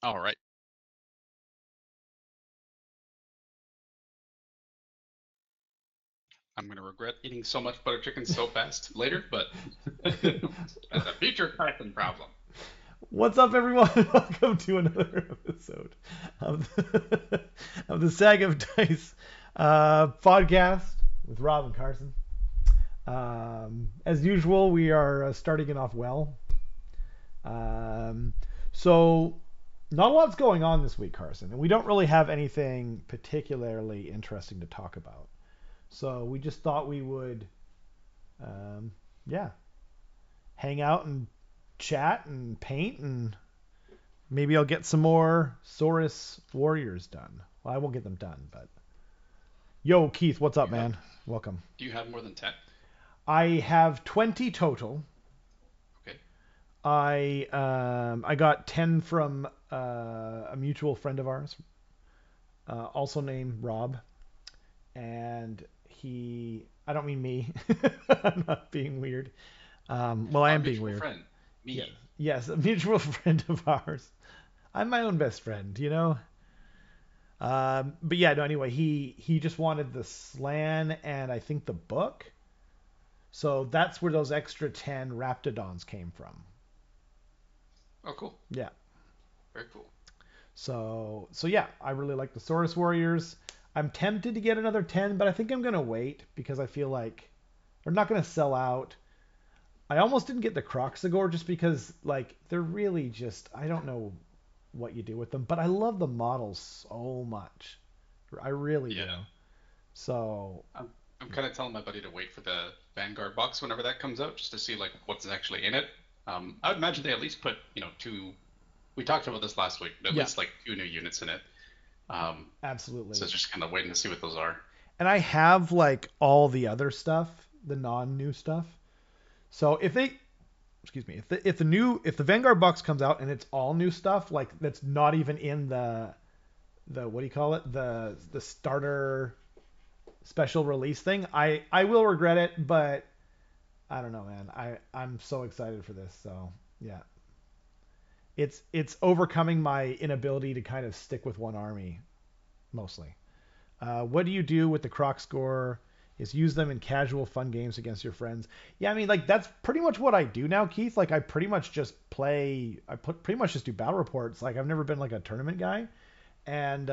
All right. I'm going to regret eating so much butter chicken so fast later, but that's a future Carson problem. What's up, everyone? Welcome to another episode of the Sag of Dice podcast with Rob and Carson. As usual, we are starting it off well. Um, so, not a lot's going on this week, Carson, and we don't really have anything particularly interesting to talk about. So, we just thought we would, um, yeah, hang out and chat and paint and maybe I'll get some more Saurus Warriors done. Well, I won't get them done, but yo, Keith, what's Do up, you have man? Welcome. do you have more than 10? I have 20 total. Okay. I got 10 from a mutual friend of ours, also named Rob, and he. I don't mean me. I'm not being weird. Well, I Our am being mutual weird. friend, Yes, me. yes, a mutual friend of ours. I'm my own best friend, you know. But yeah, no. Anyway, he just wanted the slan and I think the book. So that's where those extra 10 Raptidons came from. Oh, cool. Yeah. Very cool. So yeah, I really like the Saurus Warriors. I'm tempted to get another 10, but I think I'm gonna wait because I feel like they're not gonna sell out. I almost didn't get the Croxagore just because like they're really just I don't know what you do with them, but I love the models so much. I really Yeah. do. So I'm kind of telling my buddy to wait for the Vanguard box whenever that comes out, just to see like what's actually in it. I would imagine they at least put two. We talked about this last week, but at yeah, least like two new units in it. Um, so absolutely. just kind of waiting to see what those are. And I have like all the other stuff, the non-new stuff. So if they, excuse me, if the Vanguard box comes out and it's all new stuff, like that's not even in the what do you call it, the starter special release thing, I will regret it, but I don't know, man. I'm so excited for this. So yeah, it's overcoming my inability to kind of stick with one army mostly. What do you do with the Croc score? Is use them in casual fun games against your friends. Yeah, I mean, like that's pretty much what I do now, Keith. Like I pretty much just play. Pretty much just do battle reports. Like I've never been like a tournament guy, and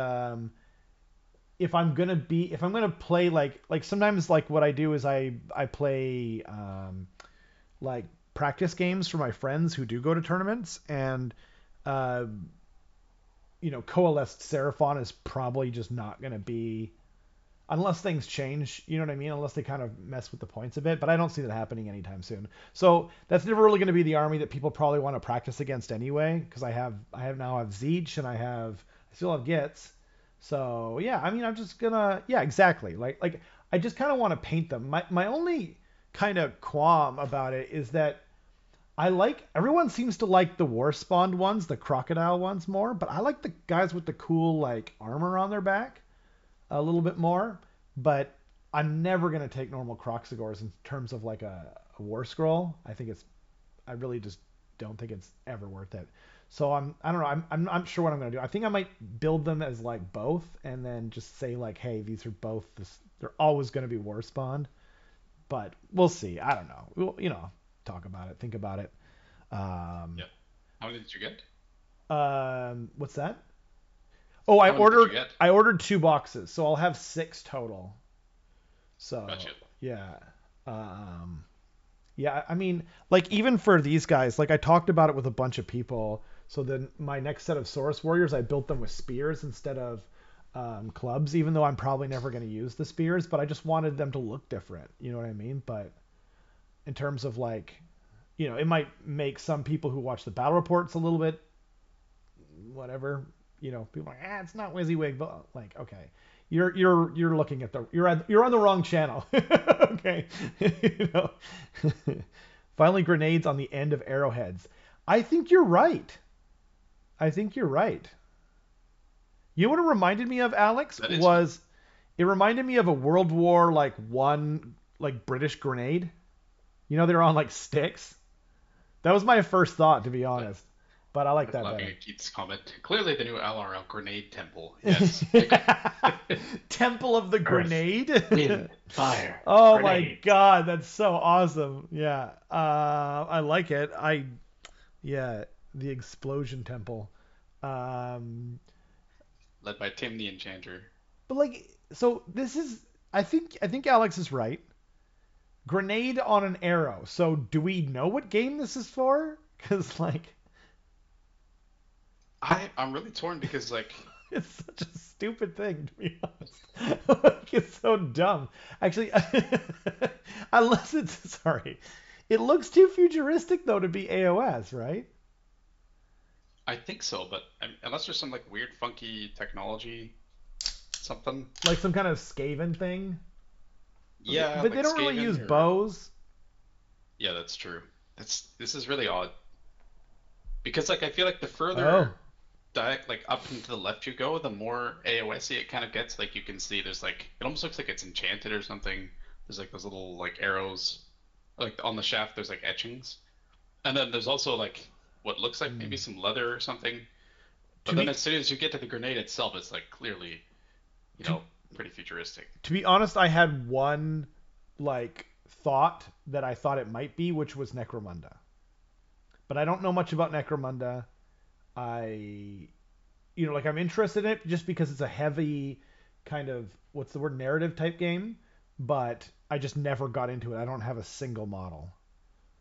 if I'm gonna play like sometimes like what I do is I play like practice games for my friends who do go to tournaments, and uh, coalesced Seraphon is probably just not gonna be unless things change, you know what I mean? Unless they kind of mess with the points a bit, but I don't see that happening anytime soon. So that's never really going to be the army that people probably want to practice against anyway, because I have Zeech and I still have Gitz. So yeah, I mean I'm just gonna yeah exactly like I just kind of want to paint them. My only kind of qualm about it is that I like everyone seems to like the war spawned ones, the crocodile ones more, but I like the guys with the cool like armor on their back a little bit more, but I'm never gonna take normal Croxagores in terms of like a war scroll. I really just don't think it's ever worth it. So I don't know. I'm not sure what I'm gonna do. I think I might build them as like both, and then just say like, hey, these are both this. They're always gonna be war spawned, but we'll see. I don't know. We'll talk about it, think about it. Um, Yeah. How many did you get? what's that? Oh, How many did you get? I ordered 2 boxes, so I'll have 6 total. So Gotcha. yeah, um, yeah. I mean, like even for these guys, like I talked about it with a bunch of people. So then my next set of Saurus Warriors, I built them with spears instead of clubs. Even though I'm probably never going to use the spears, but I just wanted them to look different. You know what I mean? But in terms of like, it might make some people who watch the battle reports a little bit whatever. People are like, it's not WYSIWYG, but like, okay, you're looking at you're on the wrong channel. Okay, you know. Finally, grenades on the end of arrowheads. I think you're right. I think you're right. You know what it reminded me of, Alex? That is cool. Was it reminded me of a World War like one like British grenade? They're on like sticks. That was my first thought, to be That honest. but I like I'm that laughing better. at Keith's comment. Clearly, the new LRL grenade temple. Yes, pick Temple of the Earth, Grenade. wind, fire, Oh my grenade. God, that's so awesome. Yeah, I like it. Yeah, the Explosion Temple. Um, Led by Tim the Enchanter. but like, so this is. I think Alex is right. Grenade on an arrow. So do we know what game this is for? Because like, I'm really torn because it's such a stupid thing to be honest. Like, it's so dumb. Actually, unless it's sorry, it looks too futuristic though to be AOS, right? I think so, but unless there's some weird funky technology something. Like some kind of Skaven thing. Yeah, But they like don't really use Skaven or bows. yeah, that's true. This is really odd because I feel like the Oh. further up and to the left you go, the more AOSy it kind of gets. Like you can see there's it almost looks like it's enchanted or something. There's those little arrows on the shaft. There's etchings, and then there's also what looks like maybe Hmm. some leather or something. To But then be as soon as you get to the grenade itself, it's clearly you to know pretty futuristic. to be honest, I had one like thought that I thought it might be, which was Necromunda. But I don't know much about Necromunda. I like I'm interested in it just because it's a heavy kind of what's the word narrative type game, but I just never got into it. I don't have a single model.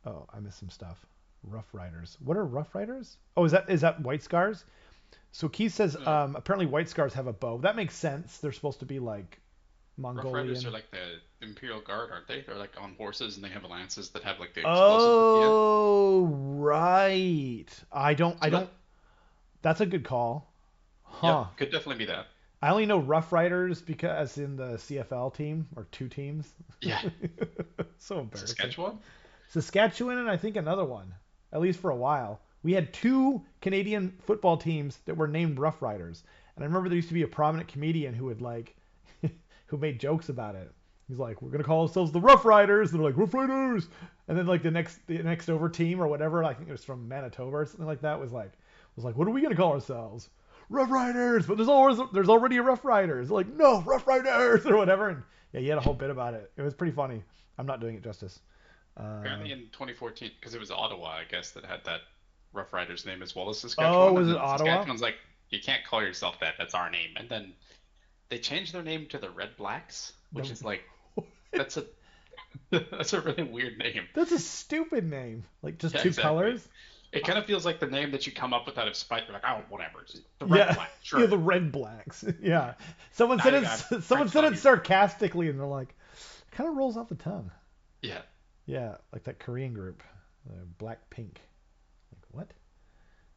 Oh, I missed some stuff. Rough Riders. What are Rough Riders? Oh, is that White Scars? So Keith says Uh, apparently White Scars have a bow. That makes sense. They're supposed to be like Rough Riders are Mongolian. the Imperial Guard, aren't they? They're on horses and they have lances that have the explosives at the end. Oh, right. I So don't That's a good call. yep, Huh. could definitely be that. I only know Rough Riders because in the CFL team or two teams. Yeah, So embarrassing. Saskatchewan. Saskatchewan and I think another one, at least for a while. We had two Canadian football teams that were named Rough Riders, and I remember there used to be a prominent comedian who would who made jokes about it. He's like, "We're gonna call ourselves the Rough Riders," and they're like, "Rough Riders," and then the next over team or whatever, I think it was from Manitoba or something like that, was like, "What are we gonna call ourselves?" Rough Riders, but there's already a Rough Riders. Like, no, Rough Riders or whatever, and yeah, he had a whole bit about it. It was pretty funny. I'm not doing it justice. Uh, Apparently in 2014, because it was Ottawa, I guess, that had that Rough Riders name as well as oh, Saskatchewan, was and it then Ottawa? Saskatchewan's like, you can't call yourself that. That's our name. And then they changed their name to the Red Blacks, which The, is that's a that's a really weird name. that's a stupid name. Like just Yeah, two exactly. colors. It kind of feels like the name that you come up with out of spite. You're like, oh, whatever, it's the Red Yeah, Black, yeah, sure. the Red Blacks. Yeah, someone Now said you it. got Someone French said on it you. sarcastically, and they're like, kind of rolls off the tongue. Yeah, Yeah, like that Korean group, Black Pink. Like what?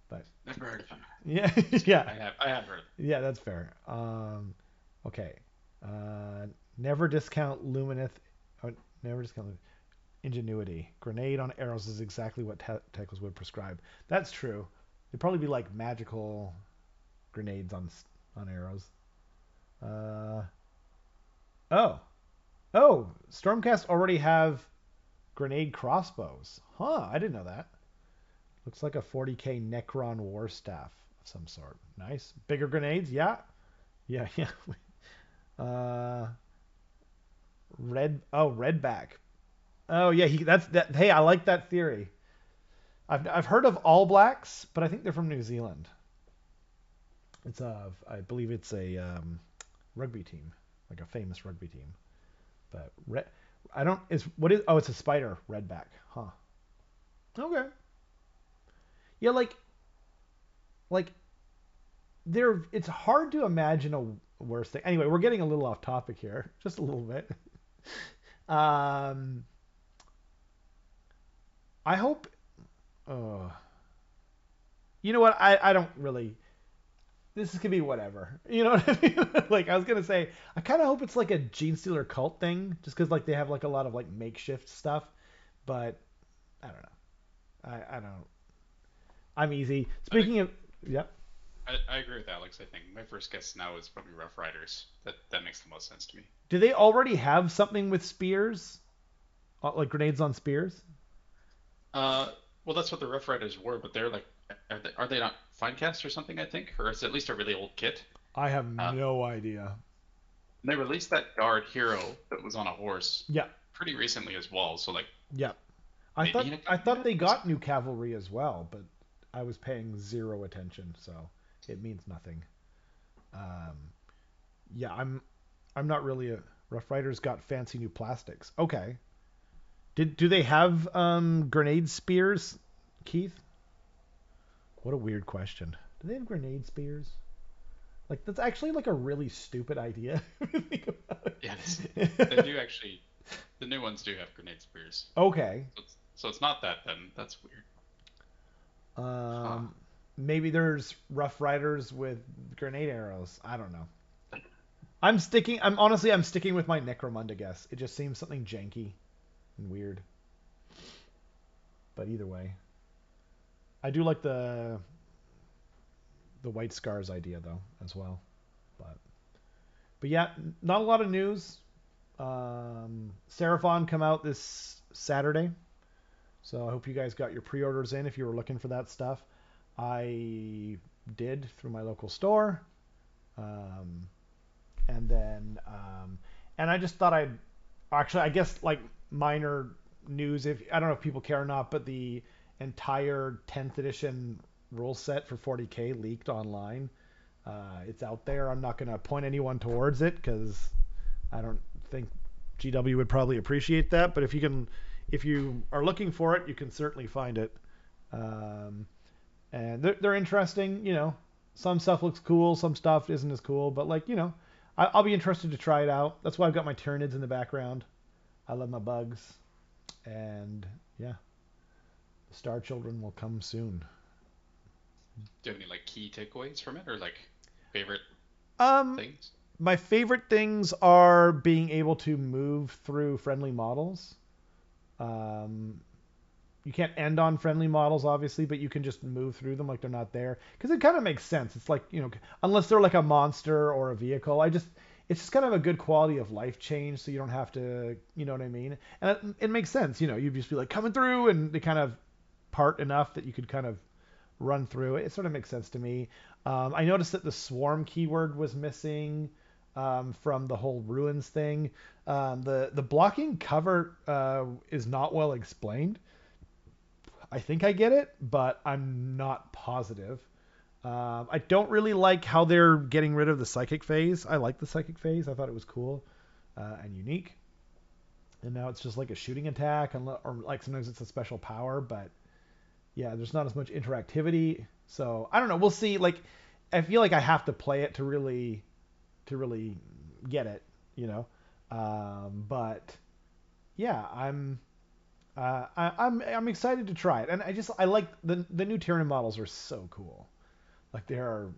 But never heard of him. yeah, Just kidding. yeah, I have heard of yeah, that's fair. Okay. Never discount Lumineth. Oh, never discount Ingenuity. Grenade on arrows is exactly what Teklas would prescribe. That's true. It'd probably be like magical grenades on arrows. Uh, oh, oh, Stormcast already have grenade crossbows. Huh, I didn't know that. Looks like a 40k Necron war staff of some sort. Nice. Bigger grenades? Yeah. Yeah, yeah. Uh, Redback. Oh yeah, that's that. Hey, I like that theory. I've heard of All Blacks, but I think they're from New Zealand. I believe it's a rugby team, like a famous rugby team. But I don't is what is oh it's a spider redback, huh? Okay. Yeah, like there it's hard to imagine a worse thing. Anyway, we're getting a little off topic here, just a little bit. Um, I hope. Uh, you know what? I don't really. This is gonna be whatever. You know what I mean? Like I was gonna say, I kind of hope it's like a Gene Stealer cult thing, just because like they have like a lot of like makeshift stuff. But I don't know. I don't. I'm easy. I think Speaking of, yep. I agree with Alex. I think my first guess now is probably Rough Riders. That makes the most sense to me. Do they already have something with spears, like grenades on spears? Uh, well, that's what the Rough Riders were, but they're Are they not Finecast or something? I think, or it's at least a really old kit. I have Um, no idea. and they released that guard hero that was on a horse Yeah, pretty recently as well. So like yeah. maybe in a I couple thought minutes they or got something. new cavalry as well, but I was paying zero attention, so it means nothing. Um, yeah, I'm not really a Rough Riders got fancy new plastics. Okay. Do they have grenade spears, Keith? What a weird question. Do they have grenade spears? Like that's actually like a really stupid idea. If you think about Yeah, they it. do actually. The new ones do have grenade spears. Okay. So it's not that then. That's weird. Huh. Um, maybe there's Rough Riders with grenade arrows. I don't know. I'm sticking. I'm sticking with my Necromunda guess. It just seems something janky and weird. But either way, I do like the White Scars idea though as well. But yeah, not a lot of news. Seraphon come out this Saturday, so I hope you guys got your pre-orders in if you were looking for that stuff. I did through my local store, um, and then and I just thought I'd actually I guess like minor news if I don't know if people care or not, but the entire 10th edition rule set for 40K leaked online. It's out there. I'm not going to point anyone towards it because I don't think GW would probably appreciate that. But if you are looking for it, you can certainly find it. Um, and they're interesting. You know, some stuff looks cool, some stuff isn't as cool. But like I'll be interested to try it out. That's why I've got my Tyranids in the background. I love my bugs, and yeah, the Star Children will come soon. Do you have any like key takeaways from it or like favorite Um, things? my favorite things are being able to move through friendly models. Um, you can't end on friendly models, obviously, but you can just move through them like they're not there because it kind of makes sense. It's like unless they're like a monster or a vehicle, it's just kind of a good quality of life change, so you don't have to, you know what I mean? And it makes sense. You'd just be like coming through, and they kind of part enough that you could kind of run through it. It sort of makes sense to me. I noticed that the swarm keyword was missing from the whole ruins thing. The blocking cover is not well explained. I think I get it, but I'm not positive. I don't really like how they're getting rid of the psychic phase. I like the psychic phase. I thought it was cool and unique. And now it's just like a shooting attack, or like sometimes it's a special power, but yeah, there's not as much interactivity. So I don't know. We'll see. Like, I feel like I have to play it to really get it, you know. But yeah, I'm excited to try it, and I like the new Tyranid models are so cool. Like they are,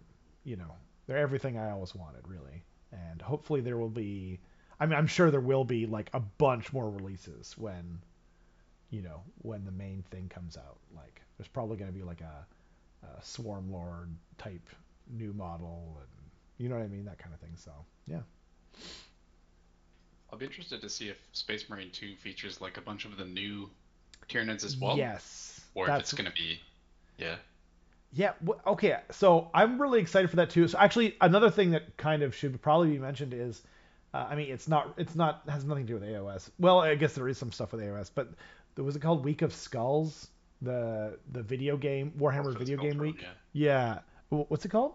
you know, they're everything I always wanted, really. And hopefully there will be. I mean, I'm sure there will be like a bunch more releases when the main thing comes out. Like there's probably going to be like a Swarm Lord type new model, and you know what I mean, that kind of thing. So yeah. I'll be interested to see if Space Marine 2 features like a bunch of the new Tyranids as well, Yes, or if it's that's gonna be, yeah. yeah. Okay, so I'm really excited for that too. So actually, another thing that kind of should probably be mentioned is, I mean, it's not has nothing to do with AOS. Well, I guess there is some stuff with AOS, but there was it called Week of Skulls, the video game Oh, Warhammer for the video Skull game Throne, week. yeah. Yeah, what's it called?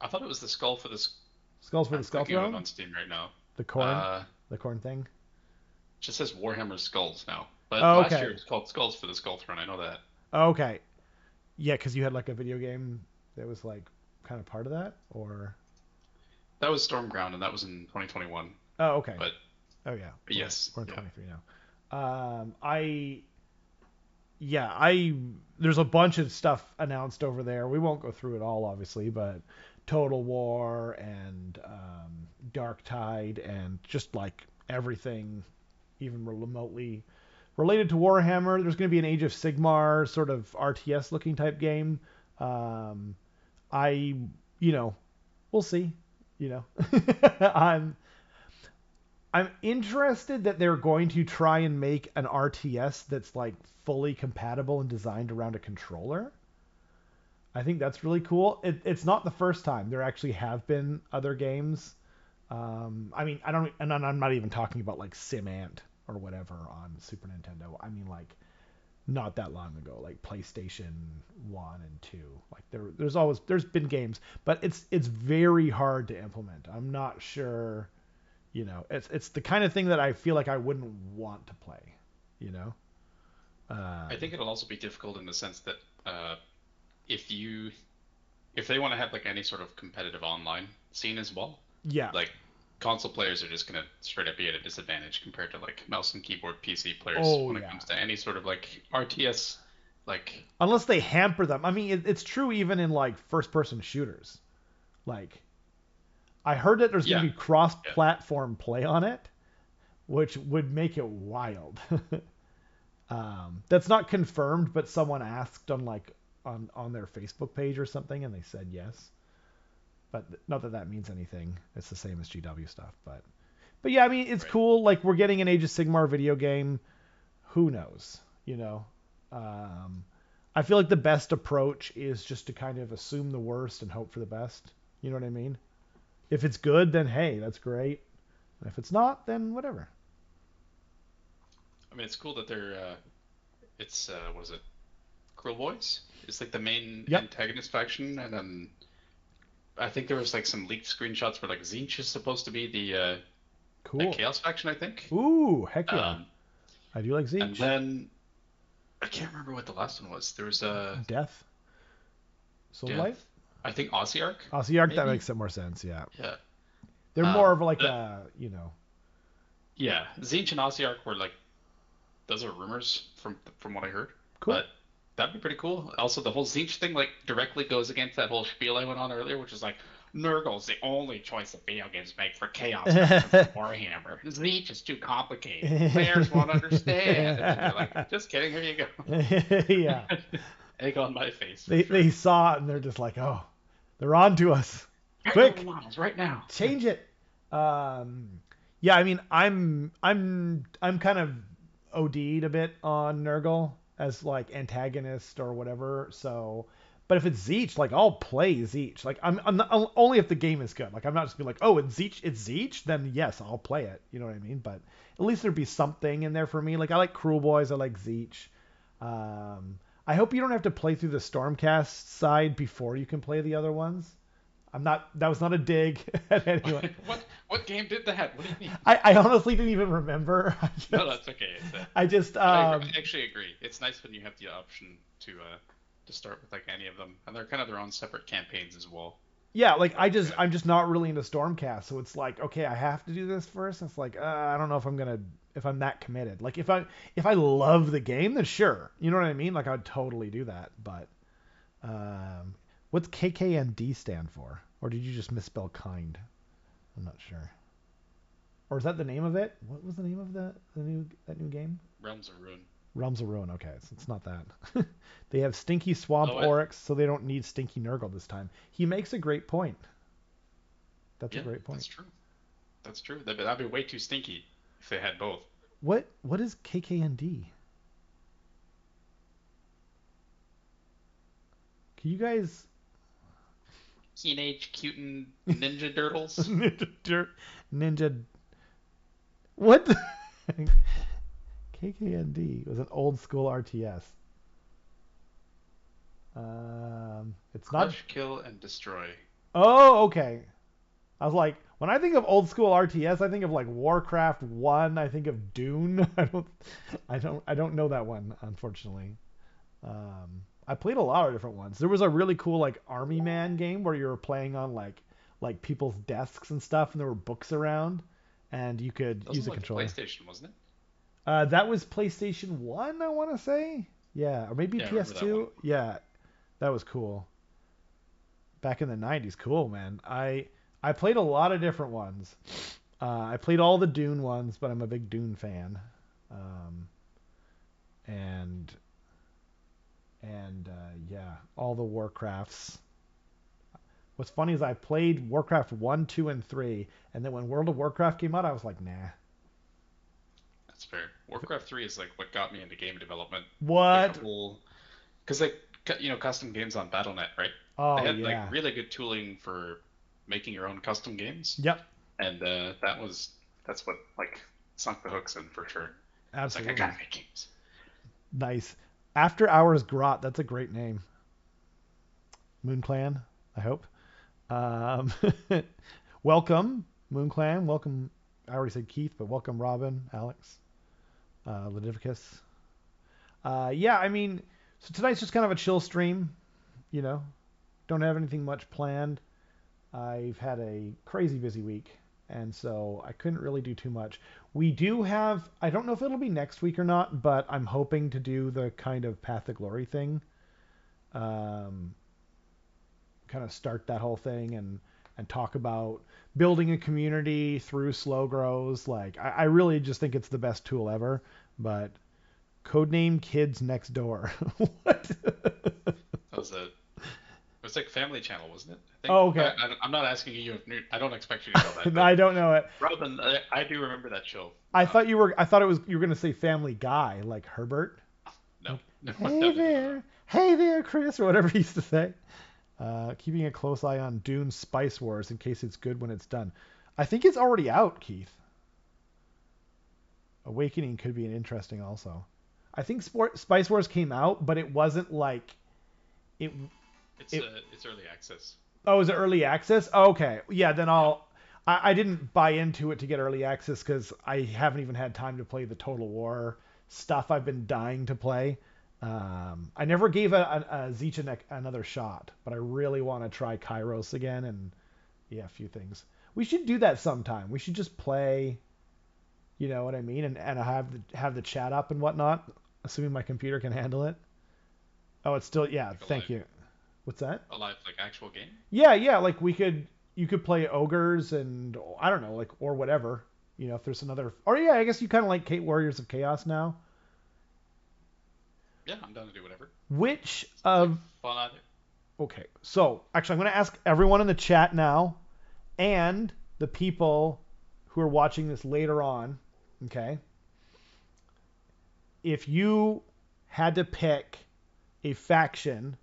I thought it was the skull for this. Skulls for the I'm Skull clicking on it Throne, on Steam right now. the corn, Uh, the corn thing. it just says Warhammer Skulls now, but Oh, last year it okay, was called Skulls for the Skull Throne. I know that. okay, yeah, because you had like a video game that was like kind of part of that, or That was Stormground, and that was in 2021. oh, okay, But, oh yeah, but yes, we're in yeah. 23 now. I yeah, I there's a bunch of stuff announced over there. We won't go through it all, obviously, but Total War and Dark Tide and just like everything, even remotely related to Warhammer. There's going to be an Age of Sigmar sort of RTS looking type game. Um, I, you know, we'll see. You know, I'm I'm interested that they're going to try and make an RTS that's like fully compatible and designed around a controller. I think that's really cool. It's not the first time. There actually have been other games. I mean, I don't, and I'm not even talking about like SimAnt or whatever on Super Nintendo. I mean, like not that long ago, like PlayStation 1 and 2. Like there's been games, but it's very hard to implement. I'm not sure, it's the kind of thing that I feel like I wouldn't want to play, you know. I Um, think it'll also be difficult in the sense that if you if they want to have like any sort of competitive online scene as well, yeah. like console players are just gonna straight up be at a disadvantage compared to like mouse and keyboard PC players Oh when it yeah. comes to any sort of like RTS. Like, Unless they hamper them. I mean, it's true even in like first-person shooters. Like I heard that there's going yeah, to be yeah, cross-platform play on it, which would make it wild. That's not confirmed, but someone asked on on their Facebook page or something, and they said yes. But not that that means anything. It's the same as GW stuff, but yeah, I mean it's right. cool. Like we're getting an Age of Sigmar video game. Who knows? You know. Um, I feel like the best approach is just to kind of assume the worst and hope for the best. You know what I mean? If it's good, then hey, that's great. And if it's not, then whatever. I mean, it's cool that it's what is it? Cruel Boys is like the main Yep. antagonist faction, and then I think there was like some leaked screenshots where like Zinch is supposed to be the Cool. Chaos faction, I think. Ooh, heck yeah. Um, I do like and Zeech. then I can't remember what the last one was. There was a Death. Soulblight? Death. I think Ossiarch, Ossiarch, that maybe. makes it more sense, yeah. Yeah. They're more of like The yeah, Zinch and Ossiarch were like those are rumors from what I heard, cool. but that'd be pretty cool. Also, the whole Zinch thing like directly goes against that whole spiel I went on earlier, which is like Nurgle's the only choice that video games make for Chaos Factions in Warhammer. Zinch is too complicated. Players won't understand. And you're like, just kidding. Here you Yeah. go. Egg on my face for They sure. saw it and they're just like, oh, they're on to us. Write all the Quick, models right now. change it. Um, yeah, I mean, I'm kind of OD'd a bit on Nurgle as like antagonist or whatever. So, but if it's Zeech, like I'll play Zeech. Like I'm not, only if the game is good. Like I'm not just be like, oh, it's Zeech, then yes, I'll play it. You know what I mean? But at least there'd be something in there for me. Like I like Cruel Boys, I like Zeech. I hope you don't have to play through the Stormcast side before you can play the other ones. I'm not. That was not a dig at anyone. What game did that? What do you mean? I honestly didn't even remember. No, that's okay. It's I just but I actually agree. It's nice when you have the option to start with like any of them, and they're kind of their own separate campaigns as well. yeah, like Like I'm just not really into Stormcast, so it's like okay, I have to do this first. It's like I don't know if I'm that committed. Like if I love the game, then sure, you know what I mean. Like I'd totally do that. But what's KKND stand for? Or did you just misspell kind? I'm not sure. Or is that the name of it? What was the name of that new game? Realms of Ruin. Realms of Ruin. Okay, so it's not that. They have Stinky Swamp Oh, Oryx, so they don't need Stinky Nurgle this time. He makes a great point. That's a yeah, great point. that's true. That's true. That'd be way too stinky if they had both. What is KKND? Can you guys Teenage Cutin Ninja Turtles. Ninja what? KKND was an old school RTS. It's not. Crush, kill, and destroy. Oh, okay. I was like, when I think of old school RTS, I think of like Warcraft One. I think of Dune. I don't know that one, unfortunately. I played a lot of different ones. There was a really cool like Army Man game where you were playing on like people's desks and stuff, and there were books around, and you could That was use on a like the controller. PlayStation, wasn't it? That was PlayStation One, I want to say. Yeah, or maybe Yeah, I remember that one. PS2. Yeah, that was cool. Back in the 90s, cool man. I played a lot of different ones. I played all the Dune ones, but I'm a big Dune fan. Um, and yeah, all the Warcrafts. What's funny is I played Warcraft 1, 2, and 3, and then when World of Warcraft came out, I was like, nah. That's fair. Warcraft 3 is like what got me into game development. Like the What? whole, because like custom games on BattleNet, right? They Oh had like yeah. really good tooling for making your own custom games, Yep. and that's what like sunk the hooks in for sure. I was like, I Absolutely. gotta make games. Nice. After Hours Grot. That's a great name. Moon Clan. I hope. Um, welcome Moon Clan. Welcome. I already said Keith, but welcome Robin, Alex, Ludivicus. Yeah, I mean, so tonight's just kind of a chill stream. You know, don't have anything much planned. I've had a crazy busy week, and so I couldn't really do too much. We do have, I don't know if it'll be next week or not, but I'm hoping to do the kind of Path to Glory thing. Um, kind of start that whole thing and talk about building a community through slow grows. Like I really just think it's the best tool ever. But codename Kids Next Door. What? That was a It was like Family Channel, wasn't it? I think. Oh, okay. I'm not asking you if I don't expect you to know that, No, but I don't know it. Robin, I do remember that show. I thought you were. I thought it was. You were gonna say Family Guy, like Herbert. No, Like, no, no, hey no, no, no, no. there, hey there, Chris, or whatever he used to say. Keeping a close eye on Dune Spice Wars in case it's good when it's done. I think it's already out, Keith. Awakening could be an interesting also. I think Spice Wars came out, but it wasn't like it. It It's early access. Oh, is it early access? Okay, yeah. Then Yeah, I didn't buy into it to get early access because I haven't even had time to play the Total War stuff I've been dying to play. I never gave a Zeech another shot, but I really want to try Kairos again and yeah, a few things. We should do that sometime. We should just play. You know what I mean? And have the chat up and whatnot, assuming my computer can handle it. Oh, it's still yeah. like Thank you. What's that? a live like actual game. Yeah, yeah. Like you could play ogres and I don't know, like or whatever. You know, if there's another. Or yeah, I guess you kind of like Kate Warriors of Chaos now. Yeah, I'm down to do whatever. Which Sounds like of fun either. okay, so actually I'm going to ask everyone in the chat now and the people who are watching this later on. Okay, if you had to pick a faction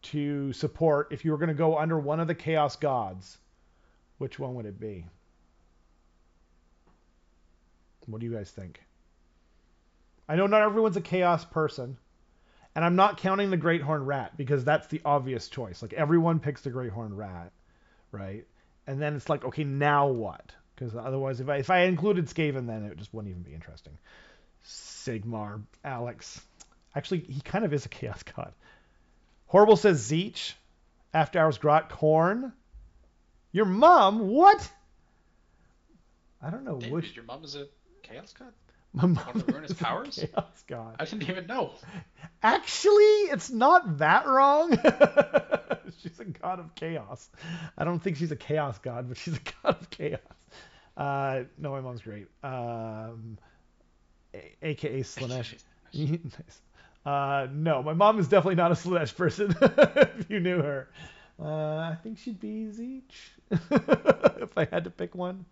to support, if you were going to go under one of the Chaos Gods, which one would it be? What do you guys think? I know not everyone's a Chaos person, and I'm not counting the Great Horned Rat because that's the obvious choice. Like everyone picks the Great Horned Rat, right? And then it's like, okay, now what? Because otherwise, if I included Skaven, then it just wouldn't even be interesting. Sigmar, Alex. Actually, he kind of is a Chaos God. Horrible says Zeech. After Hours Grot. Corn. Your mom? What? I don't know Damn, which. dude, your mom is a chaos god. My Want mom to ruin his is a powers? Chaos God. I didn't even know. Actually, it's not that wrong. She's a god of chaos. I don't think she's a chaos god, but she's a god of chaos. No, my mom's great. AKA Slanesh. Nice. No, my mom is definitely not a Slanesh person. If you knew her, I think she'd be Zeech. If I had to pick one,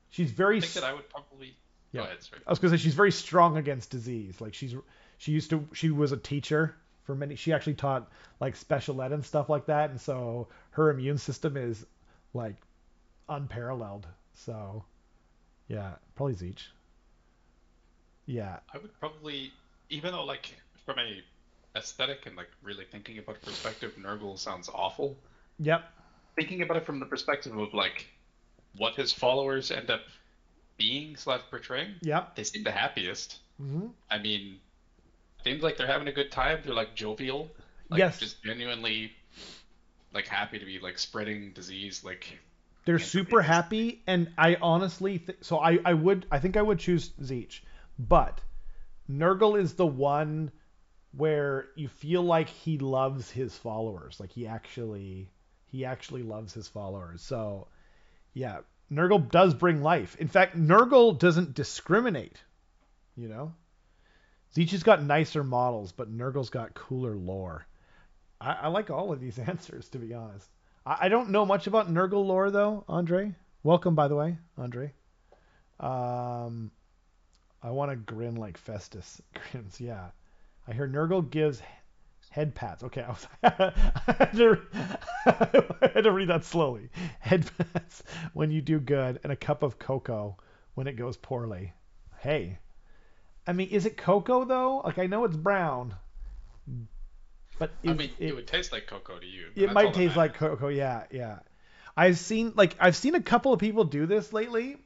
she's I very. think that I would probably go Yeah, ahead, sorry. I was gonna say she's very strong against disease. Like she was a teacher for many. She actually taught like special ed and stuff like that, and so her immune system is like unparalleled. So yeah, probably Zeech. Yeah. I would probably, even though like from a aesthetic and like really thinking about the perspective, Nurgle sounds awful. Yep. Thinking about it from the perspective of like what his followers end up being slash portraying, Yep. they seem the happiest. Hmm. I mean, seems like they're having a good time. They're like jovial, like Yes, just genuinely like happy to be like spreading disease like they're super intravenous. happy, and I honestly so I think I would choose Zeech, but Nurgle is the one where you feel like he loves his followers, like he actually loves his followers. So yeah, Nurgle does bring life. In fact, Nurgle doesn't discriminate. You know, Zeech has got nicer models, but Nurgle's got cooler lore. I like all of these answers, to be honest. I don't know much about Nurgle lore, though, Andre. Welcome, by the way, Andre. Um, I want to grin like Festus grins. Yeah. I hear Nurgle gives head pats. Okay, I had to, I had to read that slowly. Head pats when you do good, and a cup of cocoa when it goes poorly. Hey, I mean, is it cocoa though? Like I know it's brown, but I is mean, it it? would taste like cocoa to you, and It that's might all that taste like matters. cocoa. Yeah, yeah. I've seen a couple of people do this lately,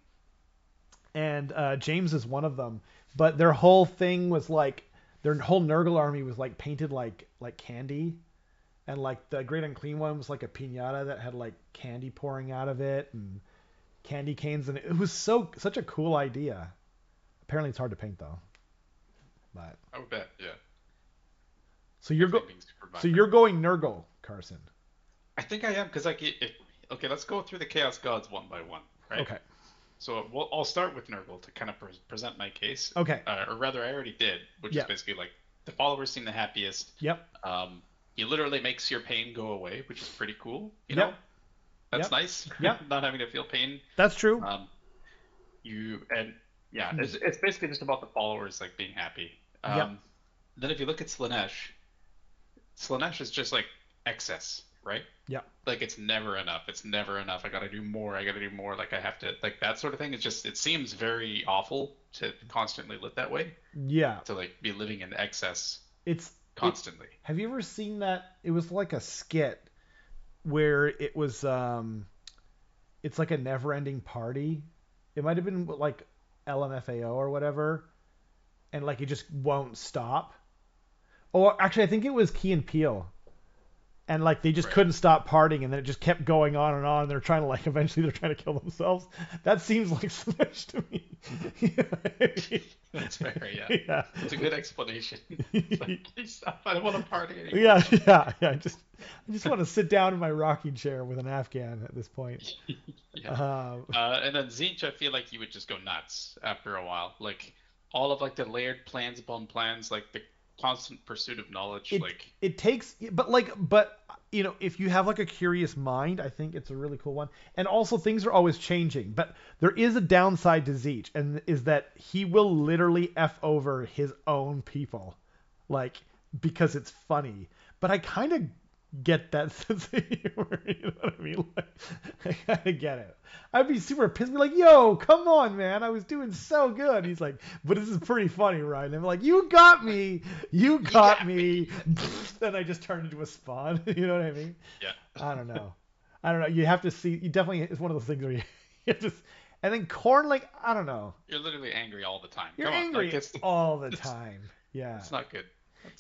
and James is one of them. But their whole thing was like their whole Nurgle army was like painted like candy, and like the Great Unclean One was like a pinata that had like candy pouring out of it and candy canes, and it was such a cool idea. Apparently, it's hard to paint though. But I would bet, yeah. so you're Everything being super so vibrant. you're going Nurgle, Carson. I think I am because like okay, let's go through the Chaos Gods one by one, right? Okay. So I'll start with Nurgle to kind of present my case, Okay. or rather, I already did, which is Yeah. basically like the followers seem the happiest. Yep. He literally makes your pain go away, which is pretty cool. You Yep. know, that's Yep. nice, Yep. not having to feel pain. That's true. Um, you and yeah, Hmm. it's basically just about the followers like being happy. Yep. Then if you look at Slanesh is just like excess, right? Yep. Like it's never enough. It's never enough. I gotta do more. I gotta do more. Like I have to like that sort of thing. It's just it seems very awful to constantly live that way. Yeah. To like be living in excess It's it. constantly. Have you ever seen that? It was like a skit where it's like a never-ending party. It might have been like LMFAO or whatever, and like it just won't stop. Or actually, I think it was Key and Peele, and like they just Right. couldn't stop partying, and then it just kept going on and on. And they're trying to like eventually they're trying to kill themselves. That seems like Smash to me. That's fair. Yeah. Yeah. It's a good explanation. It's like, please stop. I don't want to party anymore. Yeah, yeah, yeah. I just want to sit down in my rocking chair with an Afghan at this point. Yeah. Um, And then Zinch, I feel like you would just go nuts after a while. Like all of like the layered plans upon plans, like the constant pursuit of knowledge. it Like it takes, but you know, if you have like a curious mind, I think it's a really cool one. And also, things are always changing. But there is a downside to Zeech, and is that he will literally f over his own people, like because it's funny. But I kind of get that sense of humor. You know what I mean? Like, I kind of get it. I'd be super pissed, be like, "Yo, come on, man! I was doing so good." And he's like, "But this is pretty funny, right?" And I'm like, "You got me! You you got got me. me!" Then I just turned into a spawn. You know what I mean? Yeah. I don't know. I don't know. You have to see. You definitely. It's one of those things where you just. And then corn, like I don't know. You're literally angry all the time. You're Come on, like angry all the it's time. Yeah. it's not good.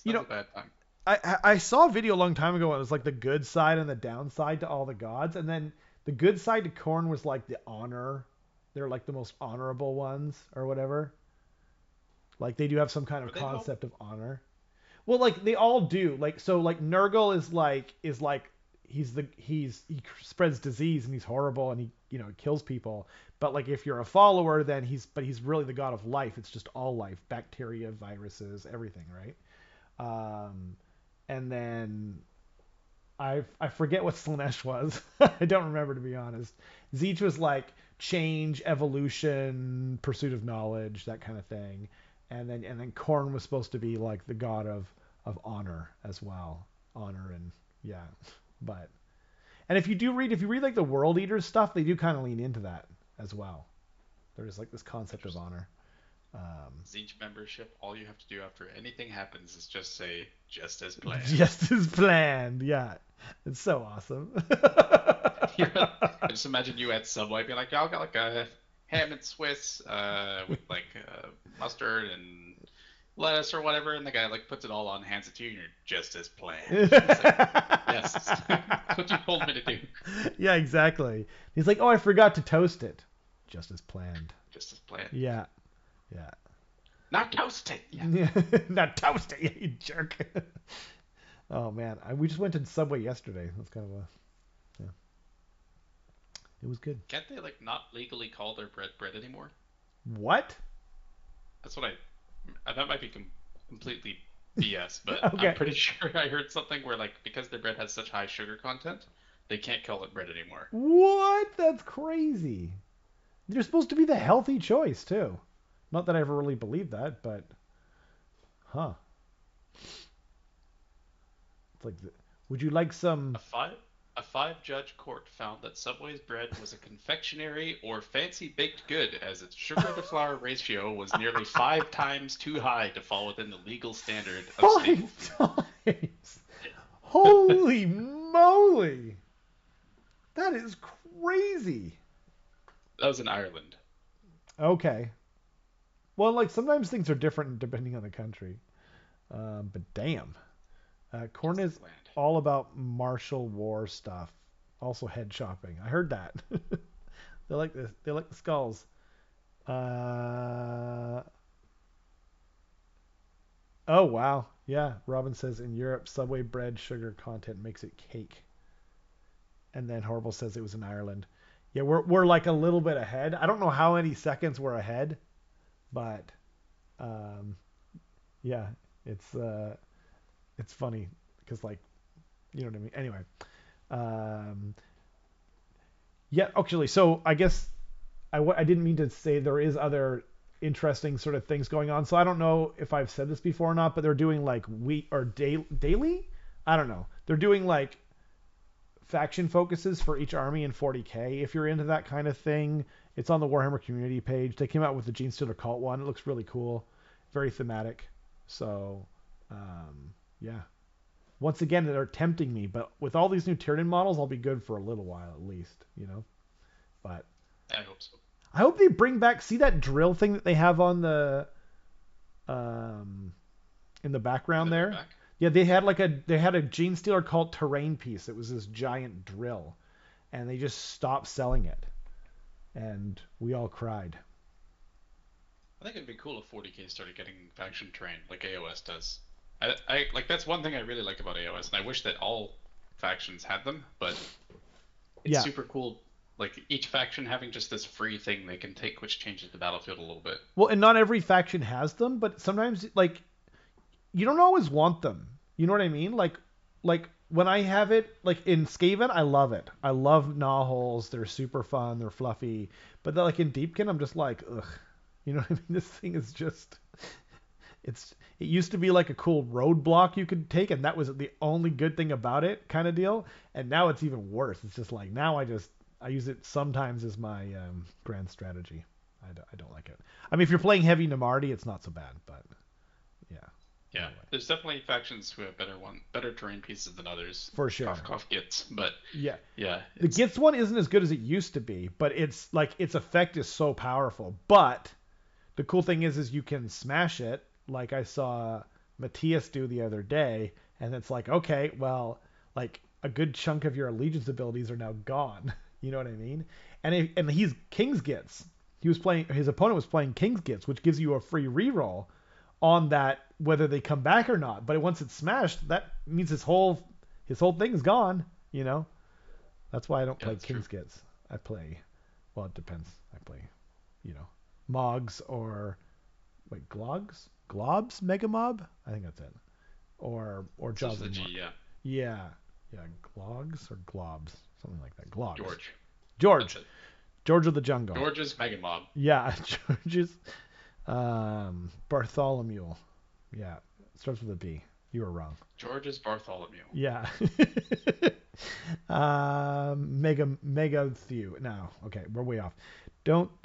You That's know, a bad time. I saw a video a long time ago. And it was like the good side and the downside to all the gods, and then the good side to corn was like the honor. They're like the most honorable ones or whatever. Like they do have some kind of Are they though? concept of honor. Well, like they all do. Like so, like Nurgle is like he spreads disease and he's horrible and he kills people. But like if you're a follower, then he's really the god of life. It's just all life, bacteria, viruses, everything, right? Um, and then I forget what Slanesh was. I don't remember, to be honest. Zeech was like change, evolution, pursuit of knowledge, that kind of thing. And then Korn was supposed to be like the god of honor as well. Honor and yeah. But and if you read like the World Eaters stuff, they do kind of lean into that as well. There's like this concept of Interesting. honor. Um, Zinch membership, all you have to do after anything happens is just say, just as planned. just as planned. Yeah. It's so awesome. I just imagine you at Subway being like, y'all got like a ham and Swiss with like mustard and lettuce or whatever, and the guy like puts it all on, hands it to you, and you're just as planned. It's like, yes, that's what you told me to do. Yeah, exactly. He's like, "Oh, I forgot to toast it." Just as planned. Just as planned. Yeah, yeah. Not toasted. Yeah. Not toast it, you jerk. Oh man, we just went to Subway yesterday. That's kind of a yeah. It was good. Can't they like not legally call their bread bread anymore? What? That's what that might be completely BS, but I'm Okay. pretty sure I heard something where like because their bread has such high sugar content, they can't call it bread anymore. What? That's crazy. They're supposed to be the healthy choice too. Not that I ever really believed that, but huh? It's like, would you like some? A five a five-judge court found that Subway's bread was a confectionery or fancy baked good as its sugar to flour ratio was nearly 5 times too high to fall within the legal standard of staple Five food. times. Holy moly! That is crazy. That was in Ireland. Okay. Well, like sometimes things are different depending on the country. But damn, corn Just is the land. all about martial war stuff. Also head chopping. I heard that. They like this. They like the skulls. Uh, oh wow. Yeah. Robin says in Europe, Subway bread sugar content makes it cake. And then Horrible says it was in Ireland. Yeah, we're like a little bit ahead. I don't know how many seconds we're ahead, but um, yeah, it's uh, it's funny because like you know what I mean. Anyway, um, yeah, actually, so I guess I didn't mean to say there is other interesting sort of things going on. So I don't know if I've said this before or not, but they're doing like week or daily. I don't know. They're doing like faction focuses for each army in 40k. If you're into that kind of thing, it's on the Warhammer community page. They came out with the Gene Stealer Cult one. It looks really cool, very thematic. So, yeah. Once again, they're tempting me, but with all these new Tyranid models, I'll be good for a little while at least, you know. But I hope so. I hope they bring back. See that drill thing that they have on the um, in the In background the very there? back. Yeah, they had a Gene Stealer called terrain piece. It was this giant drill, and they just stopped selling it, and we all cried. I think it'd be cool if 40k started getting faction terrain like AOS does. I like that's one thing I really like about AOS, and I wish that all factions had them. But it's Yeah. super cool, like each faction having just this free thing they can take, which changes the battlefield a little bit. Well, and not every faction has them, but sometimes like you don't always want them. You know what I mean? Like when I have it, like in Skaven, I love it. I love Gnawholes. They're super fun. They're fluffy. But like in Deepkin, I'm just like, ugh. You know what I mean? This thing is just it used to be like a cool roadblock you could take, and that was the only good thing about it, kind of deal. And now it's even worse. It's just like now I use it sometimes as my grand strategy. I don't like it. I mean, if you're playing heavy Namardi, it's not so bad, but yeah. Yeah, Anyway, there's definitely factions who have better terrain pieces than others. for sure. Cough cough gets, but Yeah, yeah, the it's Gits one isn't as good as it used to be, but it's like its effect is so powerful. But the cool thing is you can smash it, like I saw Matthias do the other day, and it's like, okay, well, like a good chunk of your allegiance abilities are now gone. You know what I mean? And he's King's Gits. He was playing. His opponent was playing King's Gits, which gives you a free reroll on that whether they come back or not. But once it's smashed, that means his whole thing's gone. You know. That's why I don't yeah, play that's true. King's Gits. I play. Well, it depends. I play, you know, Mogs or wait, Glogs, Globs, Mega Mob. I think that's it. Or Starts Jaws with of a G, Mar. yeah. Yeah, yeah, Glogs or Globs, something like that. Glogs. George, that's George. it. George of the Jungle. George's Mega Mob. Yeah, George's Bartholomew. Yeah, it starts with a B. You were wrong. George's Bartholomew. Yeah. Mega Thew. No, okay, we're way off.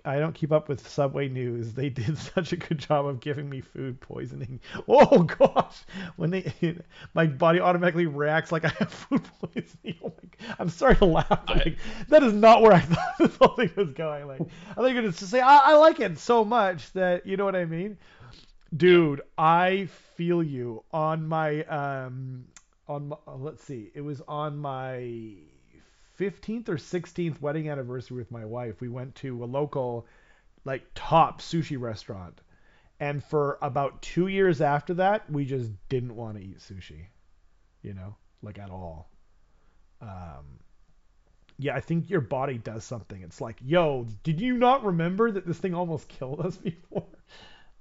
I don't keep up with Subway news. They did such a good job of giving me food poisoning. Oh gosh, when they my body automatically reacts like I have food poisoning. Oh my, I'm sorry to laugh, but I like that is not where I thought this whole thing was going. Like I think it's just say I like it so much that you know what I mean. yeah. Dude, I feel you let's see. It was on my 15th or 16th wedding anniversary with my wife. We went to a local like top sushi restaurant. And for about 2 years after that, we just didn't want to eat sushi, you know, like at all. Um yeah, I think your body does something. It's like, yo, did you not remember that this thing almost killed us before?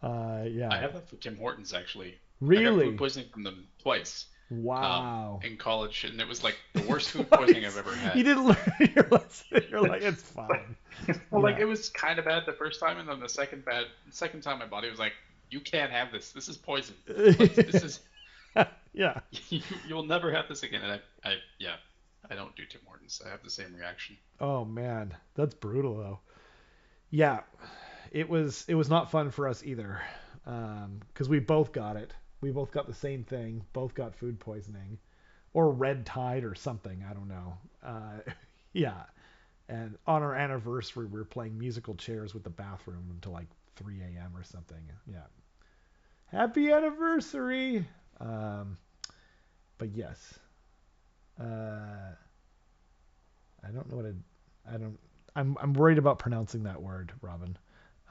I Yeah. have that for Tim Hortons actually. I got food Really? poisoning from them twice. Wow. in college, and it was like the worst food poisoning I've Nice. ever You had. didn't learn your lesson. You're like, it's Like, fine. well, like Yeah. it was kind of bad the first time, and then the second time, my body was like, "You can't have this. This is poison. This is Yeah. you'll never have this again." And yeah, I don't do Tim Hortons. I have the same reaction. Oh man, that's brutal though. Yeah, it was not fun for us either, because we both got it. We both got the same thing. Both got food poisoning, or red tide or something. I don't know. Yeah, and on our anniversary, we were playing musical chairs with the bathroom until like 3 a.m. or something. Yeah, happy anniversary. Um, but yes, uh, I don't know what I don't. I'm worried about pronouncing that word, Robin.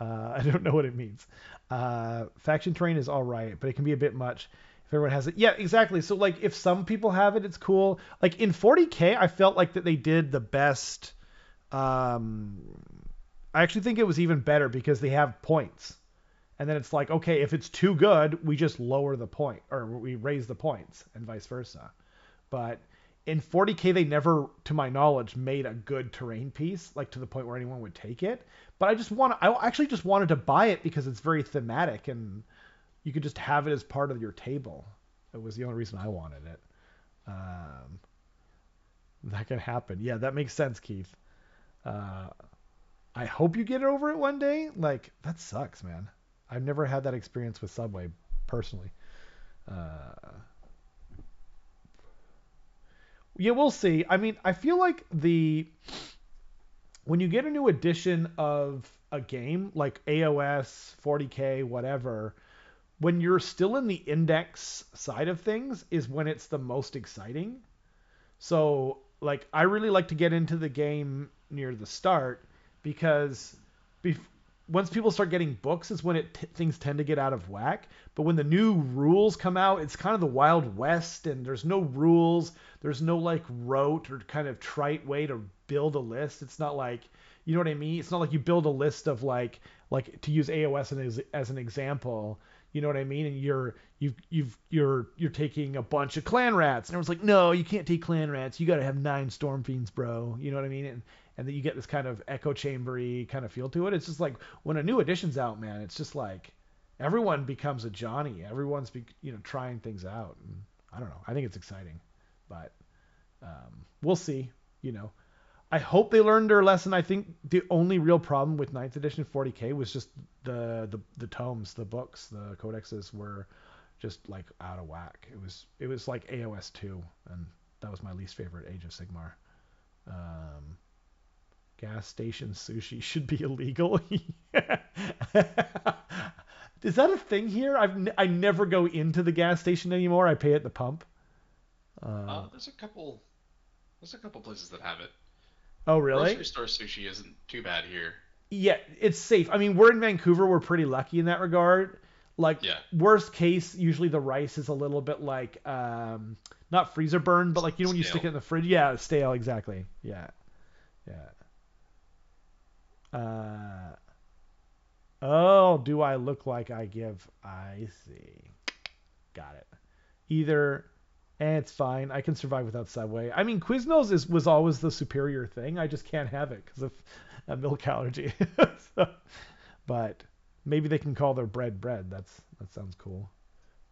I don't know what it means. Faction terrain is all right, but it can be a bit much if everyone has it. Yeah, exactly. So like if some people have it, it's cool. Like in 40K, I felt like that they did the best. Um, I actually think it was even better because they have points, and then it's like okay, if it's too good, we just lower the point or we raise the points, and vice versa. But in 40K, they never, to my knowledge, made a good terrain piece, like to the point where anyone would take it. But I actually just wanted to buy it because it's very thematic and you could just have it as part of your table. It was the only reason I wanted it. Um, that can happen. Yeah, that makes sense, Keith. Uh, I hope you get over it one day. Like, that sucks, man. I've never had that experience with Subway personally. Uh, yeah, we'll see. I mean, I feel like the when you get a new edition of a game like AOS, 40K, whatever, when you're still in the index side of things is when it's the most exciting. So, like, I really like to get into the game near the start because bef- once people start getting books is when things tend to get out of whack. But when the new rules come out, it's kind of the Wild West, and there's no rules. There's no like rote or kind of trite way to build a list. It's not like you know what I mean. It's not like you build a list of like to use AOS as an example. You know what I mean? And you're taking a bunch of clan rats, and everyone's like, no, you can't take clan rats. You got to have 9 storm fiends, bro. You know what I mean? And then you get this kind of echo chambery kind of feel to it. It's just like when a new edition's out, man. It's just like everyone becomes a Johnny. Everyone's trying things out, and I don't know. I think it's exciting, but we'll see. You know, I hope they learned their lesson. I think the only real problem with ninth edition 40K was just the tomes, the books, the codexes were just like out of whack. It was like AOS 2, and that was my least favorite Age of Sigmar. Um, gas station sushi should be illegal. Is that a thing here? I never go into the gas station anymore. I pay at the pump. Uh, There's a couple places that have it. oh, really? Grocery store sushi isn't too bad here. Yeah, it's safe. I mean, we're in Vancouver. We're pretty lucky in that regard. Like Yeah, worst case, usually the rice is a little bit like not freezer burned, but like when you stick scale. it in the fridge, yeah, stale exactly. Yeah, yeah. Uh, oh, do I look like I give? I see. Got it. Either, and it's fine. I can survive without Subway. I mean, Quiznos was always the superior thing. I just can't have it because of a milk allergy. So, but maybe they can call their bread bread. That sounds cool.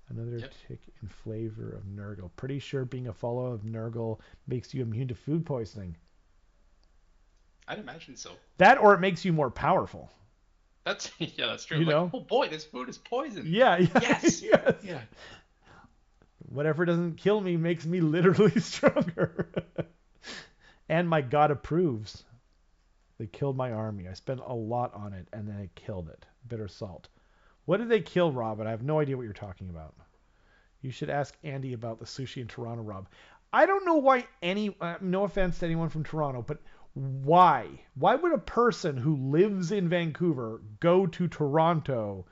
Another Yep. tick in flavor of Nurgle. Pretty sure being a follower of Nurgle makes you immune to food poisoning. I'd imagine so. That or it makes you more powerful. That's yeah, that's true. You Like, know? oh boy, this food is poison. Yeah, yeah, Yes. yes. Yeah. Whatever doesn't kill me makes me literally stronger. And my god approves. They killed my army. I spent a lot on it, and then it killed it. Bitter salt. What did they kill, Rob? I have no idea what you're talking about. You should ask Andy about the sushi in Toronto, Rob. I don't know why no offense to anyone from Toronto, but why? Why would a person who lives in Vancouver go to Toronto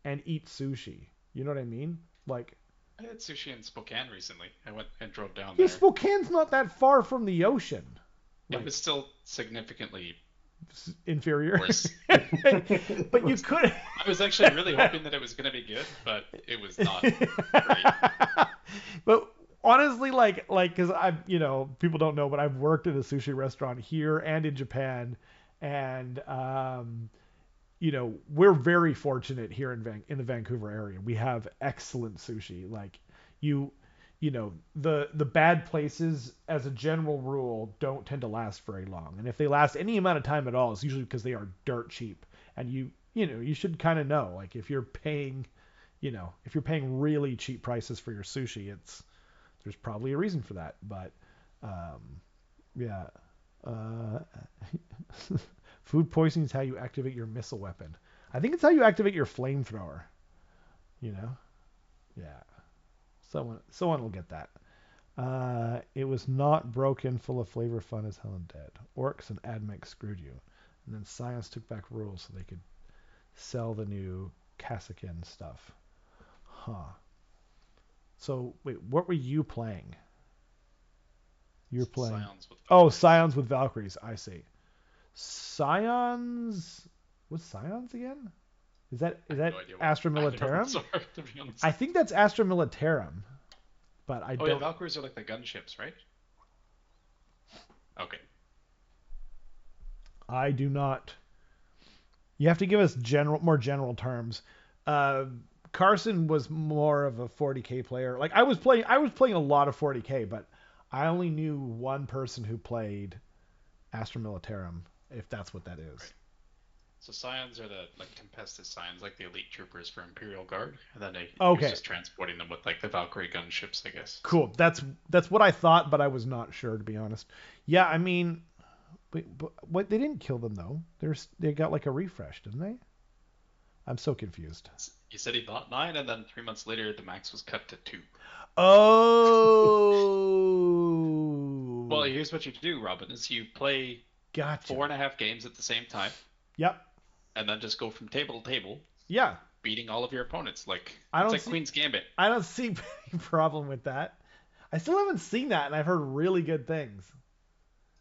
and eat sushi? You know what I mean? Like, I had sushi in Spokane recently. I went and drove down yeah, there. Spokane's not that far from the ocean. It Like, was still significantly inferior. worse. But you could. I was actually really hoping that it was going to be good, but it was not great. But honestly, because I've, people don't know, but I've worked at a sushi restaurant here and in Japan, and we're very fortunate here in the Vancouver area. We have excellent sushi. Like you, the bad places, as a general rule, don't tend to last very long. And if they last any amount of time at all, it's usually because they are dirt cheap. And you should kind of know, like if you're paying really cheap prices for your sushi, there's probably a reason for that. But yeah, uh, food poisoning is how you activate your missile weapon. I think it's how you activate your flamethrower. You know? Yeah. Someone will get that. It was not broken, full of flavor, fun as hell and dead. Orcs and Admech screwed you. And then science took back rules so they could sell the new Kassakin stuff. Huh. So, wait, what were you playing? You were playing. Scions with Oh, Valkyries. Scions with Valkyries. I see. Scions. What's Scions again? I Is have that no idea what Astra either of those Militarum? are, to be honest. I think that's Astra Militarum, but I Oh yeah, don't. Valkyries are like the gunships, right? Okay. I do not. You have to give us more general terms. Uh, Carson was more of a 40k player. Like I was playing a lot of 40k, but I only knew one person who played Astra Militarum, if that's what that is. Right. So scions are the like Tempestus scions, like the elite troopers for Imperial Guard, and then he was Okay, just transporting them with like the Valkyrie gunships, I guess. So cool. That's what I thought, but I was not sure to be honest. Yeah, I mean, but what they didn't kill them though. They got like a refresh, didn't they? I'm so confused. he said he thought nine, and then 3 months later the max was cut to two. Well, Oh, here's what you do, Robin: is you play gotcha. 4.5 games at the same time, Yep. and then just go from table to table, Yeah. beating all of your opponents. Like I it's don't like see Queen's Gambit. I don't see any problem with that. I still haven't seen that, and I've heard really good things.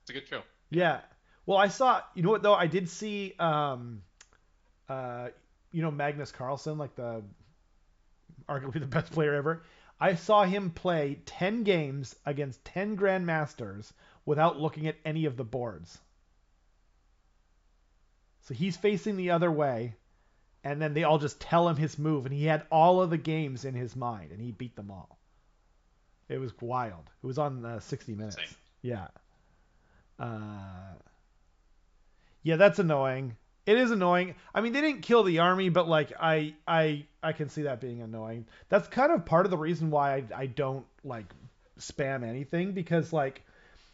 It's a good show. Yeah. Yeah. Well, I saw. You know what though? I did see. Uh, Magnus Carlsen, like the arguably the best player ever. I saw him play 10 games against 10 grandmasters without looking at any of the boards. So he's facing the other way, and then they all just tell him his move, and he had all of the games in his mind, and he beat them all. It was wild. It was on 60 Insane. Minutes. Yeah. Uh, yeah, that's annoying. It is annoying. I mean, they didn't kill the army, but like I can see that being annoying. That's kind of part of the reason why I don't like spam anything because like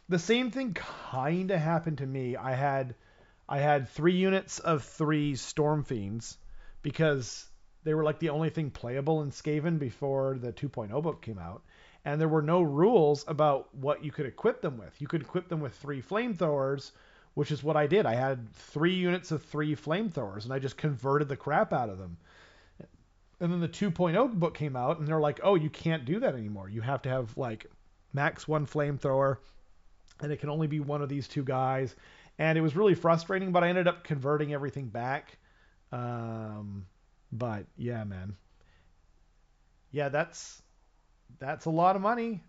the same thing kind of happened to me. I had 3 units of 3 Storm Fiends because they were like the only thing playable in Skaven before the 2.0 book came out. And there were no rules about what you could equip them with. You could equip them with 3 flamethrowers, which is what I did. I had 3 units of 3 flamethrowers, and I just converted the crap out of them. And then the 2.0 book came out, and they're like, oh, you can't do that anymore. You have to have like max 1 flamethrower, and it can only be one of these two guys. And it was really frustrating, but I ended up converting everything back. Um, but yeah, man, yeah, that's a lot of money.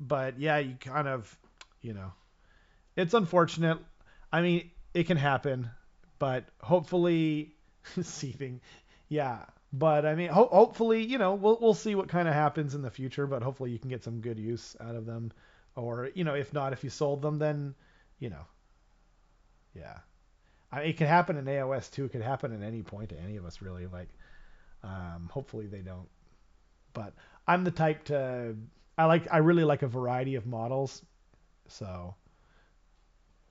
But yeah, you kind of, you know, it's unfortunate. I mean, it can happen, but hopefully, seething, yeah. But I mean, hopefully, we'll see what kind of happens in the future. But hopefully, you can get some good use out of them, or if not, if you sold them, then you know, yeah. I mean, it could happen in AOS too. It could happen at any point to any of us, really. Like, hopefully they don't. But I'm the type to I really like a variety of models. So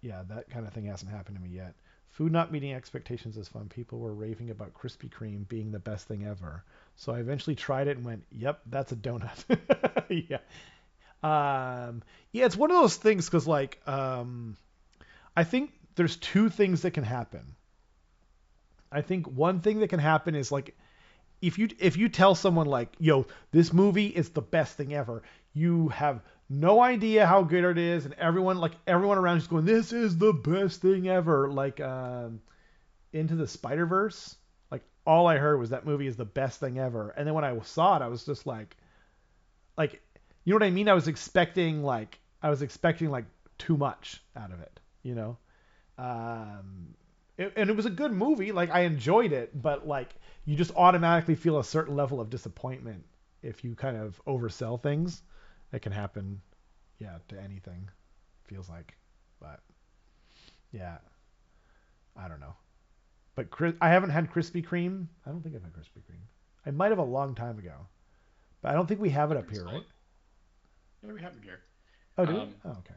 yeah, that kind of thing hasn't happened to me yet. Food not meeting expectations is fun. People were raving about Krispy Kreme being the best thing ever. So I eventually tried it and went, "Yep, that's a donut." Yeah. Yeah, it's one of those things because I think there's two things that can happen. I think one thing that can happen is like if you tell someone like, yo, this movie is the best thing ever, you have no idea how good it is, and everyone around is going, this is the best thing ever. Like Into the Spider Verse, like all I heard was that movie is the best thing ever, and then when I saw it, I was just like you know what I mean? I was expecting like too much out of it, you know. And it was a good movie. Like I enjoyed it, but like you just automatically feel a certain level of disappointment if you kind of oversell things. It can happen, yeah, to anything. Feels like, but yeah, I don't know. But I haven't had Krispy Kreme. I don't think I've had Krispy Kreme. I might have a long time ago, but I don't think we have it They're up pretty here, right? solid. Yeah, we have them here. Oh, do we? Um, Oh, okay.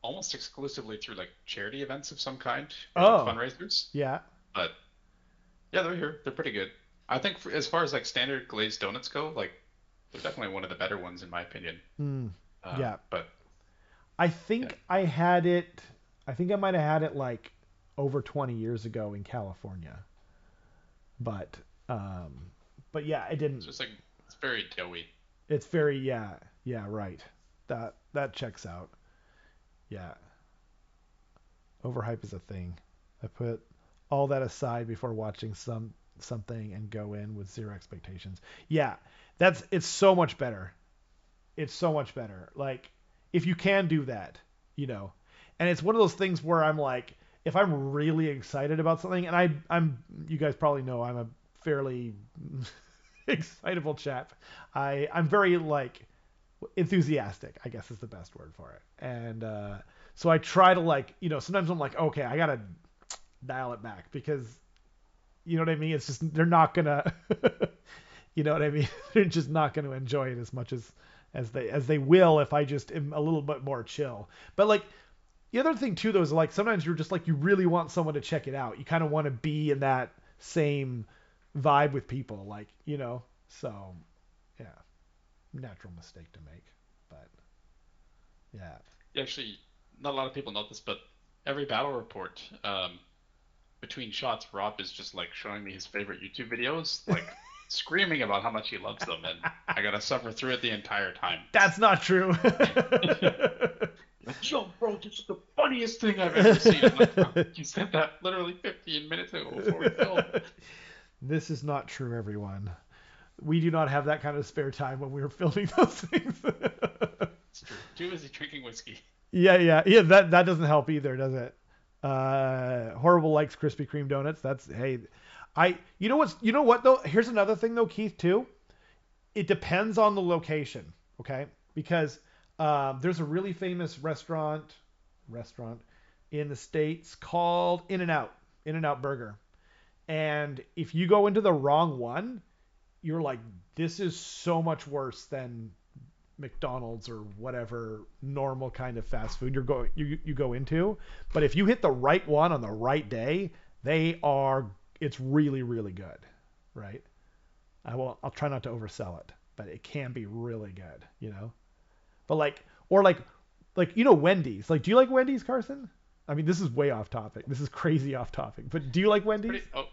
Almost exclusively through like charity events of some kind or like Oh, fundraisers. yeah. But yeah, they're here. They're pretty good. I think as far as like standard glazed donuts go, like they're definitely one of the better ones in my opinion. Hmm. Yeah. But I yeah, think I had it. I think I might have had it like over 20 years ago in California, but um, but yeah, it it's didn't. just like it's very doughy. It's very, yeah, yeah, right. That checks out. Yeah, overhype is a thing. I put all that aside before watching something and go in with zero expectations. Yeah, it's so much better. It's so much better. Like if you can do that, you know. And it's one of those things where I'm like, if I'm really excited about something, and I'm you guys probably know I'm a fairly excitable chap. I'm very like enthusiastic, I guess is the best word for it. And so I try to like, sometimes I'm like, okay, I gotta dial it back because you know what I mean. It's just they're not gonna, you know what I mean. They're just not gonna enjoy it as much as they will if I just am a little bit more chill. But like the other thing too, though, is like sometimes you're just like you really want someone to check it out. You kind of want to be in that same vibe with people, like So yeah, natural mistake to make, but yeah. Actually, not a lot of people know this, but every battle report, between shots, Rob is just like showing me his favorite YouTube videos, like screaming about how much he loves them, and I gotta suffer through it the entire time. That's not true. Like, yo, bro, this is the funniest thing I've ever seen. I'm like, "Huh, you said that literally 15 minutes ago before we filmed. This is not true, everyone. We do not have that kind of spare time when we are filming those things. It's true. Too busy drinking whiskey. Yeah, yeah, yeah. That doesn't help either, does it? Horrible likes Krispy Kreme donuts. That's hey, you know what though? Here's another thing though, Keith too. It depends on the location, okay? Because there's a really famous restaurant in the states called In-N-Out Burger, and if you go into the wrong one, you're like, this is so much worse than McDonald's or whatever normal kind of fast food you go into. But if you hit the right one on the right day, it's really really good, right? I'll try not to oversell it, but it can be really good. But like Wendy's. Like, do you like Wendy's, Carson? I mean, this is way off topic. This is crazy off topic. But do you like It's Wendy's? pretty. Oh,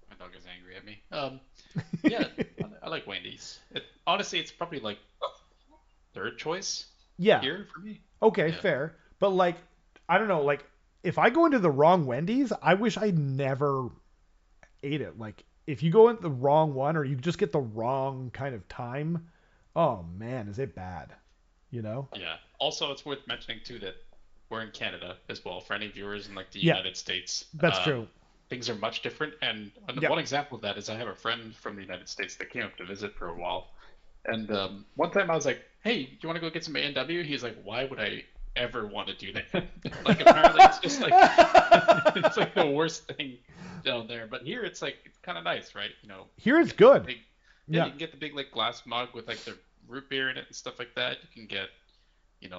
my dog is angry at me. Yeah, I like Wendy's. Honestly, it's probably like third choice Yeah. here for me. Okay, Yeah. fair. But like, I don't know. Like, if I go into the wrong Wendy's, I wish I never ate it. Like, if you go into the wrong one or you just get the wrong kind of time, oh man, is it bad? You know? Yeah. Also, it's worth mentioning too that we're in Canada as well. For any viewers in like the Yeah, United States, that's true. things are much different. And Yep. one example of that is I have a friend from the United States that came up to visit for a while. And one time I was like, "Hey, do you want to go get some A&W?" He's like, "Why would I ever want to do that?" Like apparently it's just like it's like the worst thing down there. But here it's like it's kind of nice, right? Here You it's get like the good. big, yeah, you Yeah. can get the big like glass mug with like the root beer in it and stuff like that. You can get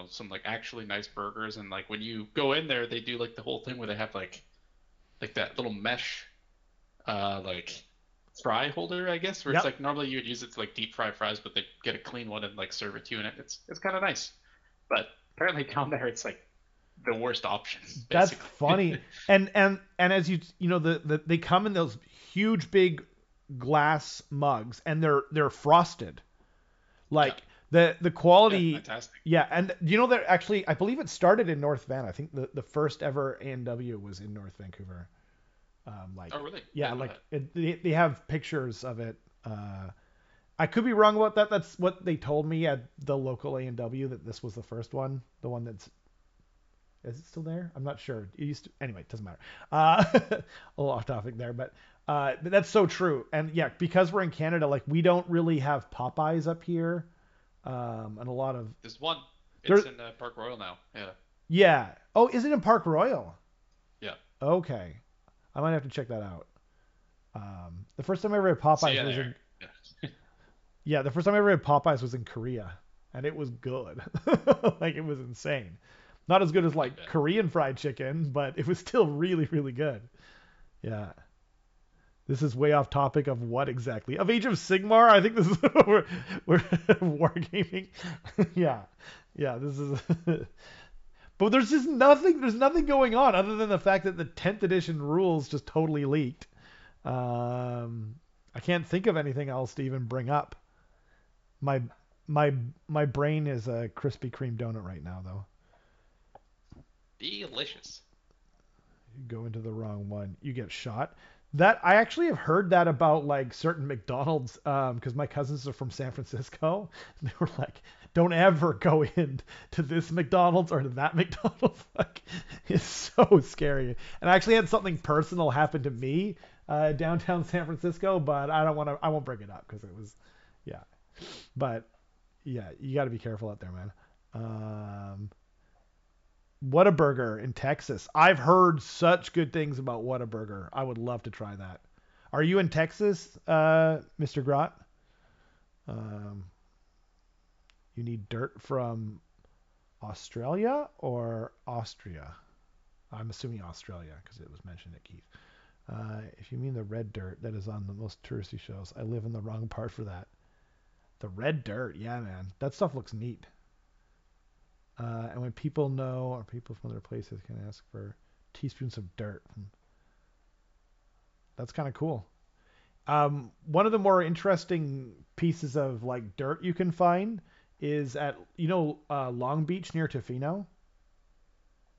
some like actually nice burgers, and like when you go in there, they do like the whole thing where they have like that little mesh like fry holder, I guess, where it's Yep. like normally you would use it to like deep fry fries, but they get a clean one and like serve it to you in it. It's kind of nice, but apparently down there it's like the worst option, That's basically. funny. And as they come in those huge big glass mugs and they're frosted. Yeah, Like the yeah, quality, fantastic. yeah. And that actually, I believe it started in North Van. I think the first ever A&W was in North Vancouver. Oh, Like really? I yeah, didn't know like that. they have pictures of it. I could be wrong about that. That's what they told me at the local A&W, that this was the first one, the one that's is it still there? I'm not sure. It used to, anyway, it doesn't matter. A little off topic there, but that's so true. And yeah, because we're in Canada, like we don't really have Popeyes up here, and a lot of There's one. there. It's in Park Royal now. Yeah. Yeah. Oh, is it in Park Royal? Yeah. Okay, I might have to check that out. The first time I ever had See Popeyes ya was there. in Yeah. yeah, the first time I ever had Popeyes was in Korea, and it was good. Like it was insane. Not as good as I like bet. Korean fried chicken, but it was still really, really good. Yeah. This is way off topic of what exactly? Of Age of Sigmar? I think this is we're wargaming. Yeah. Yeah, this is but there's just nothing there's nothing going on other than the fact that the 10th edition rules just totally leaked. I can't think of anything else to even bring up. My my my brain is a Krispy Kreme donut right now though. Delicious. You go into the wrong one, you get shot. That I actually have heard that about like certain McDonald's, because my cousins are from San Francisco. They were like, "Don't ever go in to this McDonald's or to that McDonald's." Like, it's so scary. And I actually had something personal happen to me downtown San Francisco, but I don't want to. I won't bring it up because it was, yeah. But yeah, you got to be careful out there, man. Um, Whataburger in Texas. I've heard such good things about Whataburger. I would love to try that. Are you in Texas, Mr. Grot? Um, you need dirt from Australia or Austria? I'm assuming Australia because it was mentioned at Keith. If you mean the red dirt that is on the most touristy shows, I live in the wrong part for that. The red dirt, yeah, man. That stuff looks neat. And when people know, or people from other places can ask for teaspoons of dirt. That's kind of cool. One of the more interesting pieces of like dirt you can find is at Long Beach near Tofino.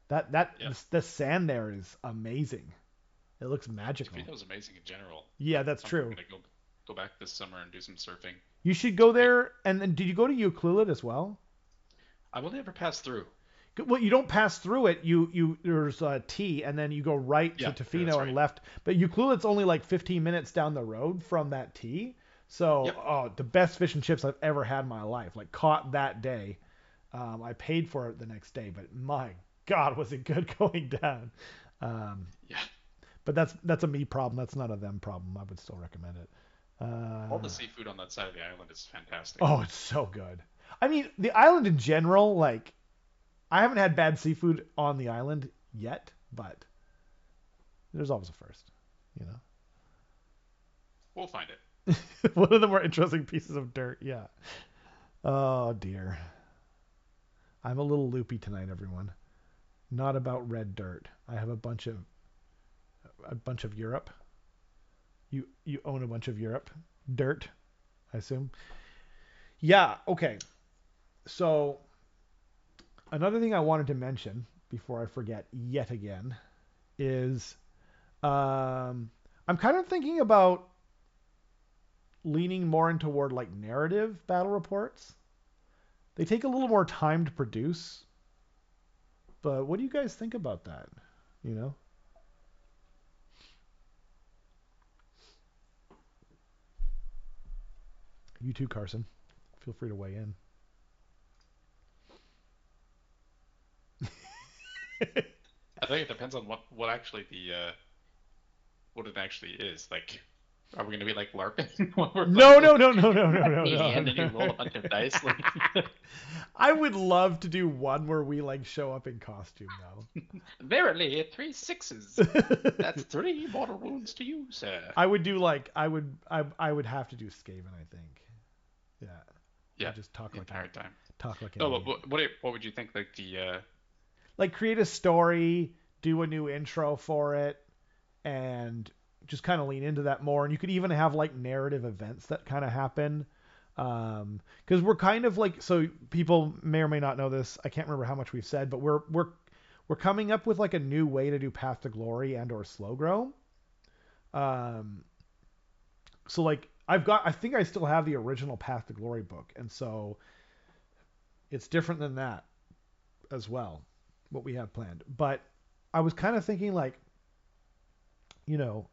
That Yeah. the sand there is amazing. It looks magical. Tofino's amazing in general. Yeah, that's I'm true. gonna go back this summer and do some surfing. You should It's go great. there. And then did you go to Ucluelet as well? I've only ever passed through. Well, you don't pass through it. You there's a T, and then you go right to Yeah, that's Tofino and right. left. But Euclid's only like 15 minutes down the road from that T. So, Yep. oh, the best fish and chips I've ever had in my life. Like caught that day. I paid for it the next day, but my God, was it good going down. Um, Yeah. but that's a me problem. That's not a them problem. I would still recommend it. All the Uh, seafood on that side of the island is fantastic. oh, it's so good. I mean, the island in general, like I haven't had bad seafood on the island yet, but there's always a first, you We'll find it. know. One of the more interesting pieces of dirt, yeah. Oh dear. I'm a little loopy tonight, everyone. Not about red dirt. I have a bunch of Europe. You own a bunch of Europe dirt, I assume. Yeah, okay. So another thing I wanted to mention before I forget yet again is I'm kind of thinking about leaning more in toward like narrative battle reports. They take a little more time to produce, but what do you guys think about that? You know, you too, Carson. Feel free to weigh in. I think it depends on what actually the what it actually is. Like, are we gonna be like LARPing when we're No, playing no, like no, no, no, no, at no, me, no, and then you roll a no. bunch of dice? Like, I would love to do one where we like show up in costume verily, three sixes. though. That's three mortal wounds to you, sir. I would do like I would have to do Skaven, I think. Yeah. I Yeah, just talk the like an entire time. talk like an No, but idiot. what would you think? Like the Like create a story, do a new intro for it, and just kind of lean into that more. And you could even have like narrative events that kind of happen. Because we're kind of like so people may or may not know this. I can't remember how much we've said, but we're coming up with like a new way to do Path to Glory and or Slow Grow. Um, so like I think I still have the original Path to Glory book, and so it's different than that as well. What we have planned, but I was kind of thinking like, you know,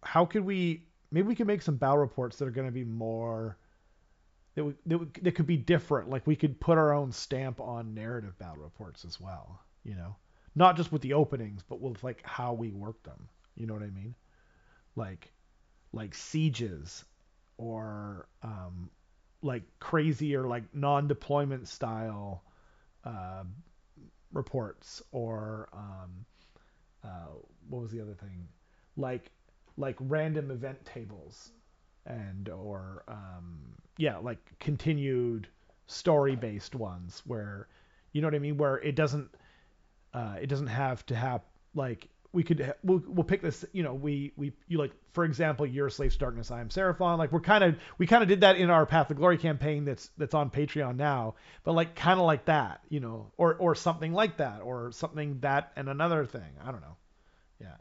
how could we maybe we could make some battle reports that are going to be more that could be different. Like we could put our own stamp on narrative battle reports as well. You know, not just with the openings, but with like how we work them. You know what I mean? Like sieges or like crazy or like non-deployment style uh, reports or uh, what was the other thing? Like random event tables and or yeah, like continued story based ones where you know what I mean, where it doesn't have to have like we'll pick this, you know, we you like for example your Slaves to Darkness I Am Seraphon, like we kind of did that in our Path of Glory campaign that's on Patreon now, but like kind of like that, you know, or something like that or something that and another thing, I don't know. Yeah.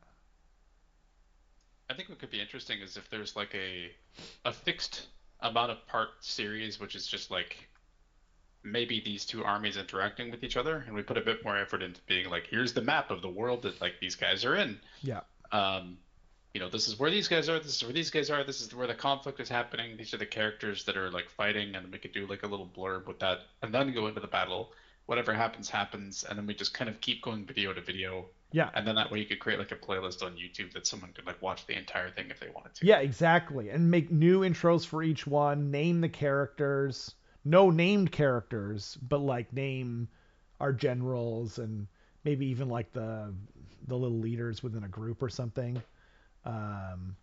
I think what could be interesting is if there's like a fixed amount of part series, which is just like maybe these two armies interacting with each other, and we put a bit more effort into being like, here's the map of the world that like these guys are in. Yeah. Um, this is where these guys are. This is where these guys are. This is where the conflict is happening. These are the characters that are like fighting, and we could do like a little blurb with that, and then go into the battle. Whatever happens, happens, and then we just kind of keep going video to video, Yeah. and then that way you could create like a playlist on YouTube that someone could like watch the entire thing if they wanted to. Yeah, exactly. And make new intros for each one, name the characters. No named characters, but like name our generals and maybe even like the little leaders within a group or something. Um,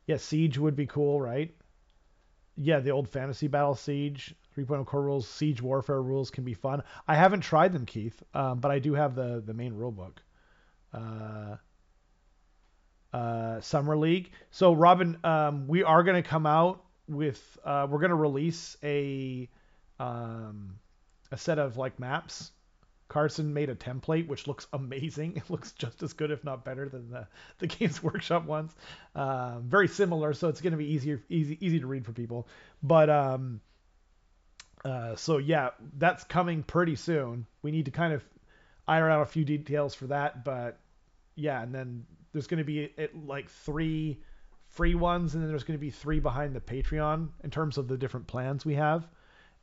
yeah, Siege would be cool, right? Yeah, the old fantasy battle Siege 3.0 core rules, Siege warfare rules can be fun. I haven't tried them, Keith, but I do have the main rule book. Uh, Summer League. So Robin, we are going to come out with we're going to release um, a set of like maps. Carson made a template which looks amazing. It looks just as good, if not better, than the Games Workshop ones. Very similar, so it's going to be easy to read for people. But so yeah, that's coming pretty soon. We need to kind of iron out a few details for that, but yeah, and then there's going to be like 3 free ones, and then there's going to be 3 behind the Patreon in terms of the different plans we have.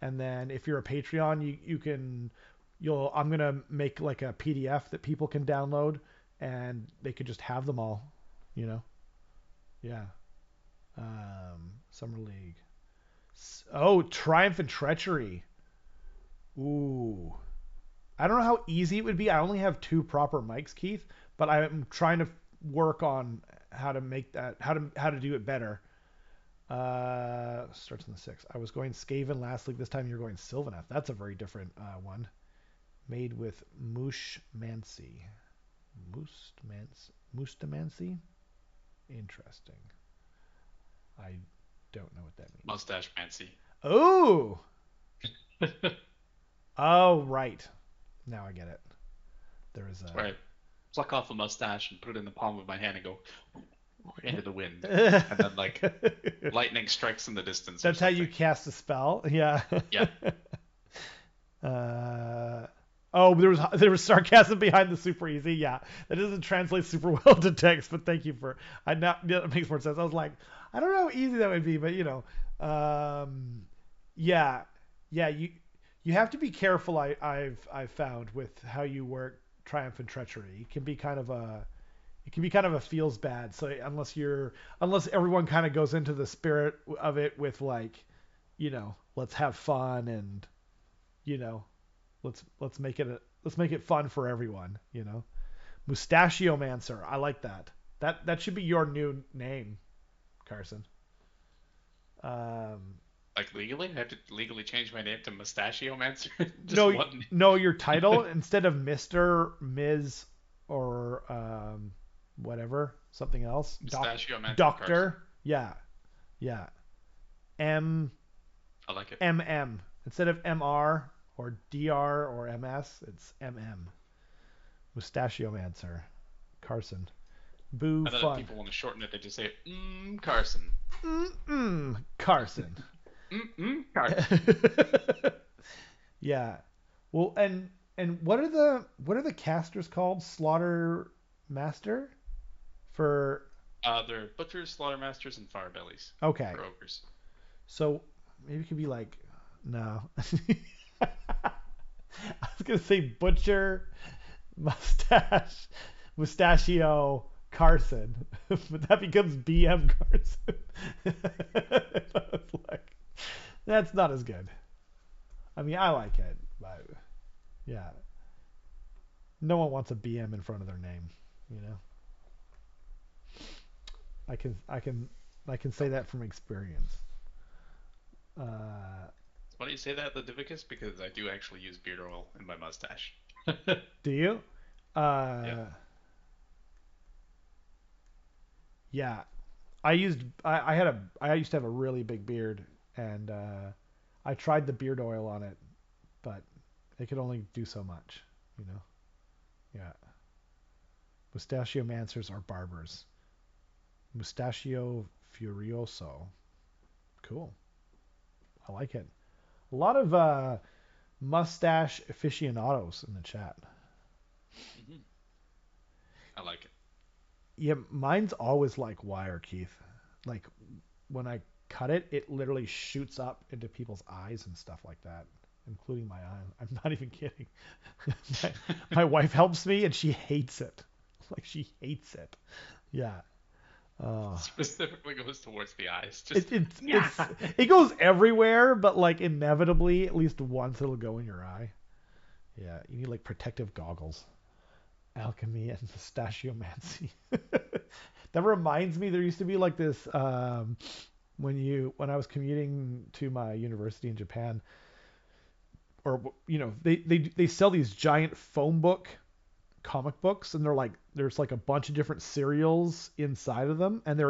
And then if you're a Patreon, you can I'm going to make like a PDF that people can download, and they could just have them all, you know. Yeah. Summer League. Oh, Triumph and Treachery. Ooh. I don't know how easy it would be. I only have 2 proper mics, Keith, but I'm trying to work on how to make that how to do it better. Starts in the 6th. I was going Skaven last league. This time you're going Sylvaneth. That's a very different one. Made with Mushmancy. Mustamancy? Interesting. I don't know what that means. Mustache fancy. Oh! Oh, right. Now I get it. There is a. Right. Pluck off a mustache and put it in the palm of my hand and go into the wind, and then like lightning strikes in the distance. That's how you cast a spell. Yeah. Yeah. Oh, there was sarcasm behind the super easy. Yeah, that doesn't translate super well to text, but thank you for. I now that makes more sense. I was like, I don't know how easy that would be, but you know, yeah, yeah. You have to be careful. I've found with how you work Triumph and Treachery. It can be kind of a feels bad. So unless everyone kind of goes into the spirit of it with like, you know, let's have fun and, you know, let's make it fun for everyone. You know, Mustachiomancer. I like that. That should be your new name, Carson. Um, Like legally, I have to legally change my name to Mustachio Mancer. Just no, one. no, your title instead of Mister, Ms, or whatever, something else. Mustachio Mancer. Doctor. Yeah, yeah. M I like it. M M instead of MR or DR or MS, it's MM. Mustachiomancer. Carson. Boo And then if fun. people want to shorten it, they just say, Carson. Carson. Carson. Yeah. Well, and what are the casters called? Slaughter master for They're butchers, slaughtermasters, and firebellies okay. for ogres. So maybe it could be like no. I was gonna say butcher, mustache, mustachio Carson, but that becomes BM Carson. It's like that's not as good. I mean, I like it, but yeah, no one wants a BM in front of their name. You know, I can I can I can say Nope. that from experience. Uh, It's funny you say that, Leviticus, because I do actually use beard oil in my mustache. do you? Yeah. Uh, yeah, I used to have a really big beard, and I tried the beard oil on it, but it could only do so much. You know. Yeah. Mustachio mancers are barbers. Mustachio furioso. Cool. I like it. A lot of mustache aficionados in the chat. hmm I like it. Yeah, mine's always like wire, Keith. Like when I cut it, it literally shoots up into people's eyes and stuff like that, including my eye. I'm not even kidding. my, my wife helps me and she hates it. Like she hates it. Yeah. Uh, Specifically goes towards the eyes. Just it it yeah. it's it goes everywhere, but like inevitably, at least once it'll go in your eye. Yeah, you need like protective goggles. Alchemy and pistachiomancy. That reminds me, there used to be like this when I was commuting to my university in Japan, or they sell these giant phone book comic books, and there's like a bunch of different serials inside of them, and they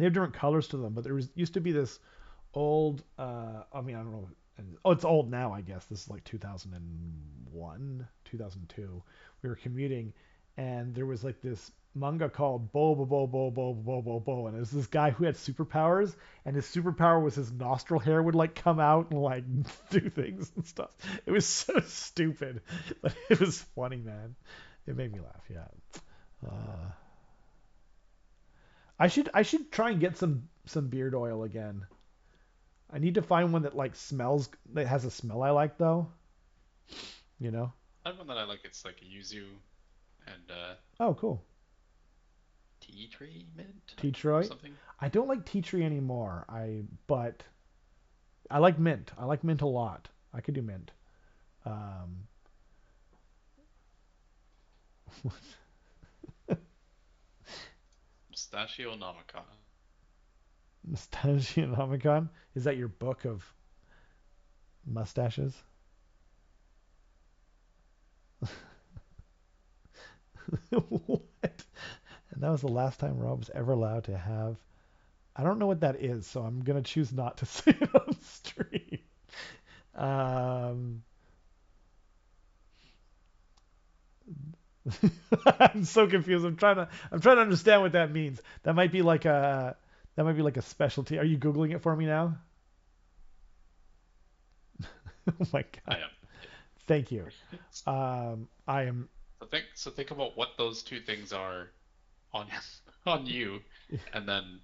have different colors to them. But there used to be this old, I mean, I don't know. Oh, it's old now, I guess. This is like 2001, 2002. We were commuting, and there was like this manga called Bo Bo Bo Bo Bo Bo Bo Bo, and it was this guy who had superpowers, and his superpower was his nostril hair would like come out and like do things and stuff. It was so stupid, but it was funny, man. It made me laugh. Yeah. Uh, I should try and get some beard oil again. I need to find one that like smells that has a smell I like though. You know? I have one that I like. It's like a yuzu and Oh, cool. tea tree mint Tea or tree. something. I don't like tea tree anymore. But I like mint. I like mint a lot. I could do mint. Um, Mustachio Namaka. Nostalgia and Omicron. Is that your book of mustaches? What? And that was the last time Rob was ever allowed to have. I don't know what that is, so I'm gonna choose not to say it on stream. Um, I'm so confused. I'm trying to understand what that means. That might be like a specialty. Are you googling it for me now? Oh my I god. am. Thank you. Yeah. I am. So think about what those two things are on on you, and then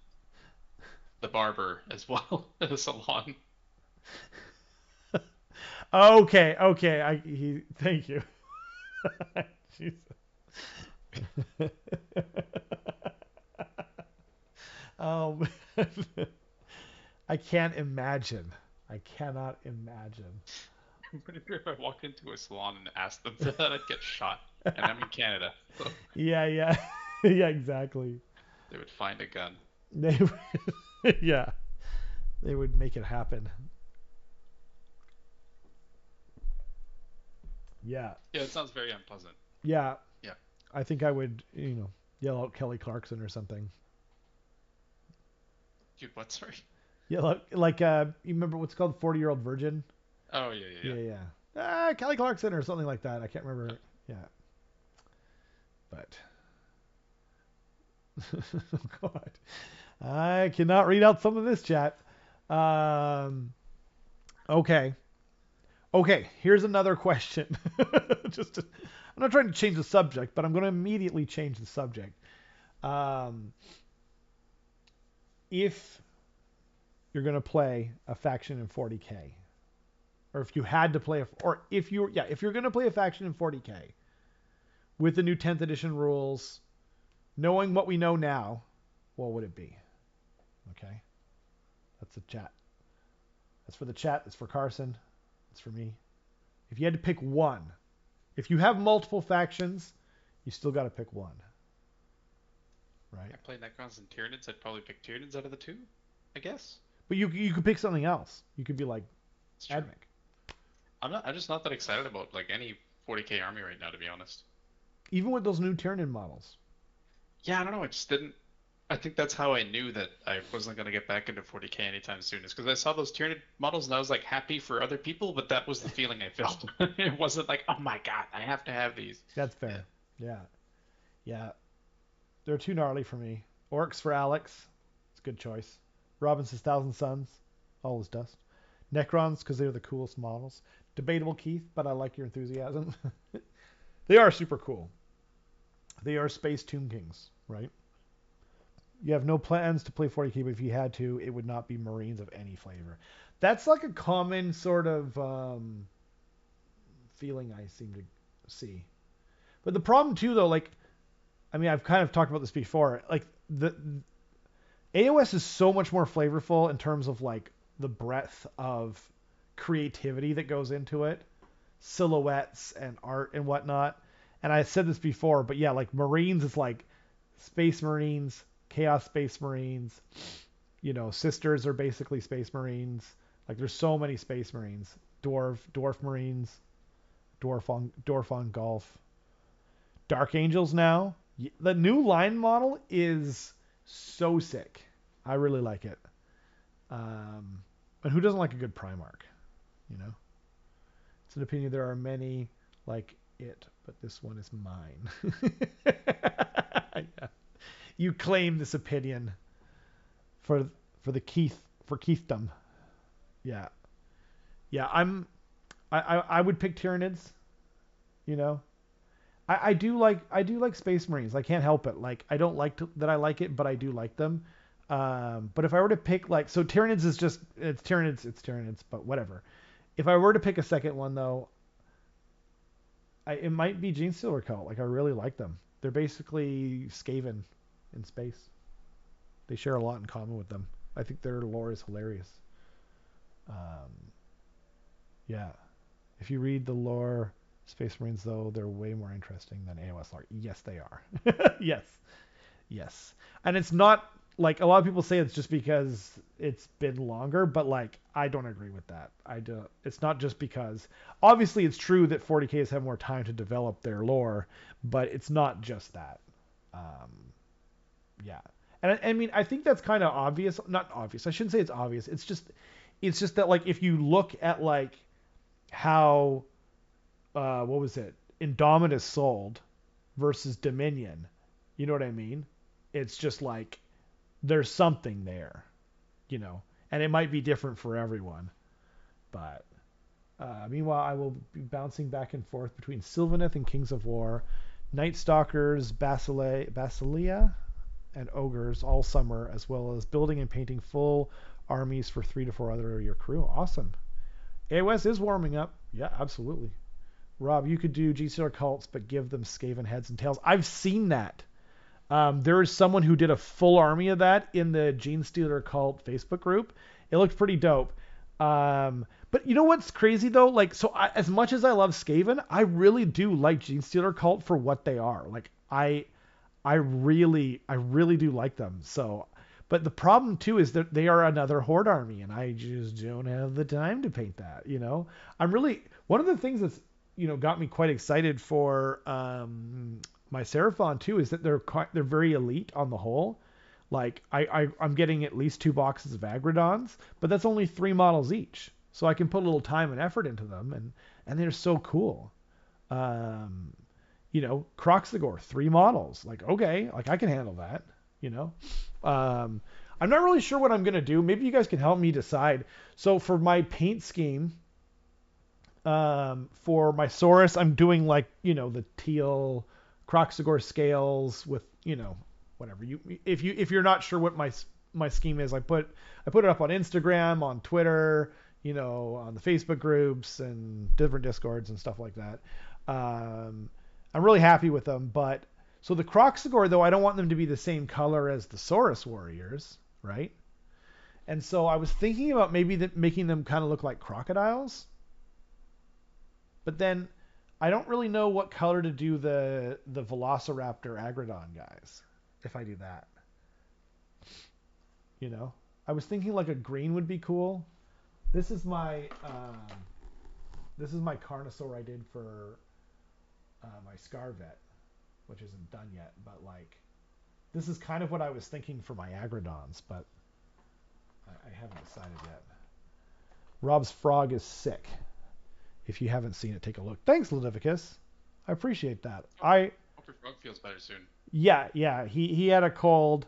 the barber as well in the salon. Okay. Okay. Thank you. Jesus. Um, I can't imagine. I cannot imagine. I'm pretty sure if I walked into a salon and asked them for that, I'd get shot. And I'm in Canada, so Yeah. Yeah. Yeah. Exactly. they would find a gun. They. Yeah. They would make it happen. Yeah. Yeah, it sounds very unpleasant. Yeah. Yeah. I think I would, yell out Kelly Clarkson or something. Dude, what? Sorry. Yeah, like you remember what's called 40-year-old virgin? Oh yeah, yeah, Yeah, yeah. yeah. Kelly Clarkson or something like that. I can't remember. Yeah, but God. I cannot read out some of this chat. Um, okay. Okay, here's another question. I'm not trying to change the subject, but I'm going to immediately change the subject. Um, if you're going to play a faction in 40k, or if you had to play, if you're going to play a faction in 40k with the new 10th edition rules, knowing what we know now, what would it be? Okay, that's the chat. That's for the chat. That's for Carson. That's for me. If you had to pick one, if you have multiple factions, you still got to pick one, right? I play Necrons and Tyranids. I'd probably pick Tyranids out of the two, I guess. But you could pick something else. You could be like It's true. Admic. I'm just not that excited about like any 40k army right now, to be honest. Even with those new Tyranid models. Yeah, I don't know. I just didn't. I think that's how I knew that I wasn't gonna get back into 40k anytime soon. Is because I saw those Tyranid models and I was like happy for other people, but that was the feeling I felt. It wasn't like, oh my god, I have to have these. That's Yeah. fair. Yeah. Yeah. They're too gnarly for me. Orcs for Alex. It's a good choice. Robinson's Thousand Suns. All is dust. Necrons because they're the coolest models. Debatable, Keith, but I like your enthusiasm. They are super cool. They are Space Tomb Kings, right? You have no plans to play 40k, but if you had to, it would not be Marines of any flavor. That's like a common sort of feeling I seem to see. But the problem too, though, like, I mean, I've kind of talked about this before. Like the AOS is so much more flavorful in terms of like the breadth of creativity that goes into it, silhouettes and art and whatnot. And I said this before, but yeah, like Marines is like Space Marines, Chaos Space Marines. You know, Sisters are basically Space Marines. Like there's so many Space Marines. Dwarf Marines, Dwarf on Golf. Dark Angels now. The new line model is so sick. I really like it. And who doesn't like a good Primarch? You know, it's an opinion. There are many like it, but this one is mine. Yeah. You claim this opinion for the Keithdom. Yeah, yeah. I would pick Tyranids. You know, I do like Space Marines. I can't help it. Like I don't like that I like it, but I do like them. But if I were to pick like so Tyranids is just it's Tyranids, but whatever. If I were to pick a second one though, it might be Genestealer Cult. Like I really like them. They're basically Skaven in space. They share a lot in common with them. I think their lore is hilarious. Um, yeah. If you read the lore, Space Marines though, they're way more interesting than AOS lore. Yes, they are. Yes. Yes. And it's not like a lot of people say it's just because it's been longer, but like I don't agree with that. I do. It's not just because obviously it's true that 40Ks have more time to develop their lore, but it's not just that. Um, yeah. And I mean I think that's kind of obvious. Not obvious. I shouldn't say it's obvious. It's just that like if you look at like how what was it? Indomitus sold versus Dominion. You know what I mean? It's just like there's something there, you know, and it might be different for everyone. But meanwhile, I will be bouncing back and forth between Sylvaneth and Kings of War, Night Stalkers, Basilia, and Ogres all summer, as well as building and painting full armies for 3 to 4 other of your crew. Awesome. AOS is warming up. Yeah, absolutely. Rob, you could do GCR cults, but give them Skaven heads and tails. I've seen that. There is someone who did a full army of that in the Genestealer Cult Facebook group. It looked pretty dope. But you know what's crazy though? Like, as much as I love Skaven, I really do like Genestealer Cult for what they are. Like, I really do like them. So, but the problem too is that they are another Horde army, and I just don't have the time to paint that. You know, I'm really one of the things that's got me quite excited for my Seraphon too is that they're very elite on the whole. Like I'm getting at least 2 boxes of Agrodons, but that's only 3 models each, so I can put a little time and effort into them, and they're so cool. Croxagore 3 models, like okay, like I can handle that. you know. Um, I'm not really sure what I'm gonna do. Maybe you guys can help me decide. So for my paint scheme, for my Saurus, I'm doing like the teal Croxagore scales with whatever you if you're not sure what my scheme is, I put it up on Instagram, on Twitter, on the Facebook groups and different Discords and stuff like that. I'm really happy with them, but so the Croxagore though, I don't want them to be the same color as the Saurus warriors, right? And so I was thinking about maybe making them kind of look like crocodiles. But then I don't really know what color to do the Velociraptor Agrodon guys if I do that. You know, I was thinking like a green would be cool. This is my this is my Carnosaur I did for my Scarvet, which isn't done yet. But like this is kind of what I was thinking for my Agrodons, but I haven't decided yet. Rob's frog is sick. If you haven't seen it, take a look. Thanks, Ludovicus. I appreciate that. Hope, hope your frog feels better soon. Yeah. He had a cold.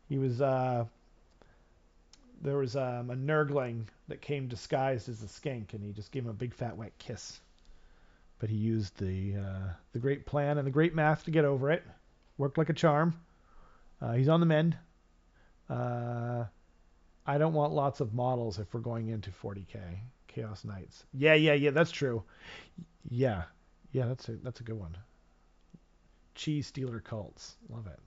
He was there was a nurgling that came disguised as a skink, and he just gave him a big fat wet kiss. But he used the great plan and the great math to get over it. Worked like a charm. He's on the mend. Uh, I don't want lots of models if we're going into 40k Chaos Knights. Yeah. That's true. Yeah, yeah. That's a good one. Cheese stealer cults. Love it.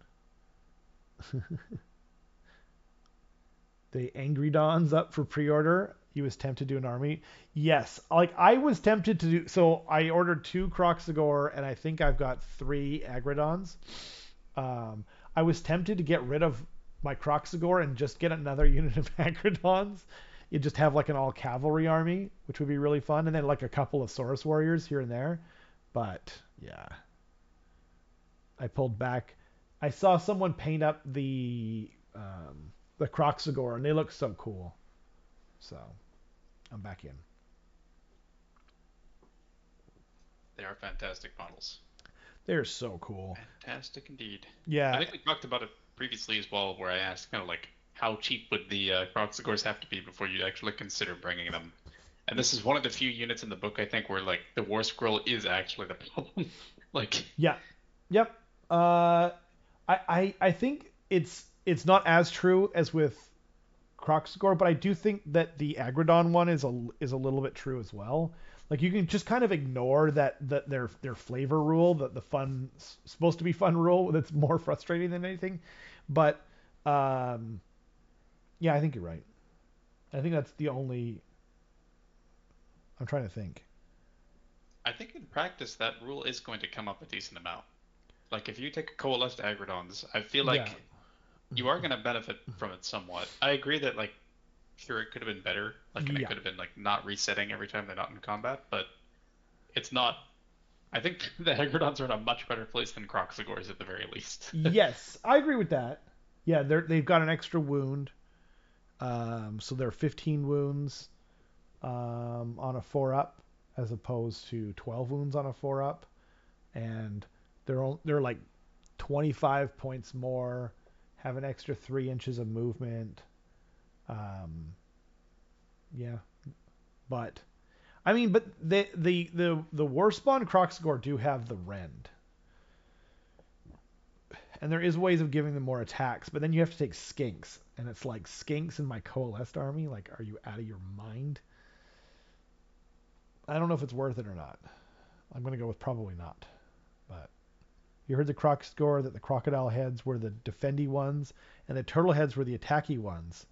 The Angry Dons up for pre-order. He was tempted to do an army. Yes, like I was tempted to do. So I ordered 2 Croxagore, and I think I've got 3 Agrodons. I was tempted to get rid of my Croxagore and just get another unit of Agrodons. You just have like an all cavalry army, which would be really fun, and then like a couple of Saurus warriors here and there. But yeah, I pulled back. I saw someone paint up the Croxagore, and they look so cool. So I'm back in. They are fantastic models. They're so cool. Fantastic indeed. I Yeah, think we talked about it previously as well, where I asked kind of like how cheap would the Kroxigors have to be before you actually consider bringing them. And this is one of the few units in the book I think where like the War Scroll is actually the problem. Like, yeah, yep. I think it's not as true as with Croxagore, but I do think that the Agrodon one is a little bit true as well. Like you can just kind of ignore that their flavor rule, that the fun supposed to be fun rule that's more frustrating than anything. But um, yeah, I think you're right. I think that's the only. I'm trying to think. I think in practice that rule is going to come up a decent amount. Like if you take a coalesced Agrodons, I feel Yeah, like you are going to benefit from it somewhat. I agree that like sure it could have been better, like and it yeah, could have been like not resetting every time they're not in combat, but it's not. I think the Hagridons are in a much better place than Croxagores at the very least. yes, I agree with that. Yeah, they've got an extra wound, so they're 15 wounds on a 4 up, as opposed to 12 wounds on a 4 up, and they're like 25 points more, have an extra 3 inches of movement. Um, yeah, but I mean, but the Warspawn Crocsgore do have the Rend, and there is ways of giving them more attacks, but then you have to take Skinks, and it's like Skinks in my coalesced army. Like, are you out of your mind? I don't know if it's worth it or not. I'm gonna go with probably not. But you heard the Crocsgore that the crocodile heads were the defendy ones, and the turtle heads were the attacky ones.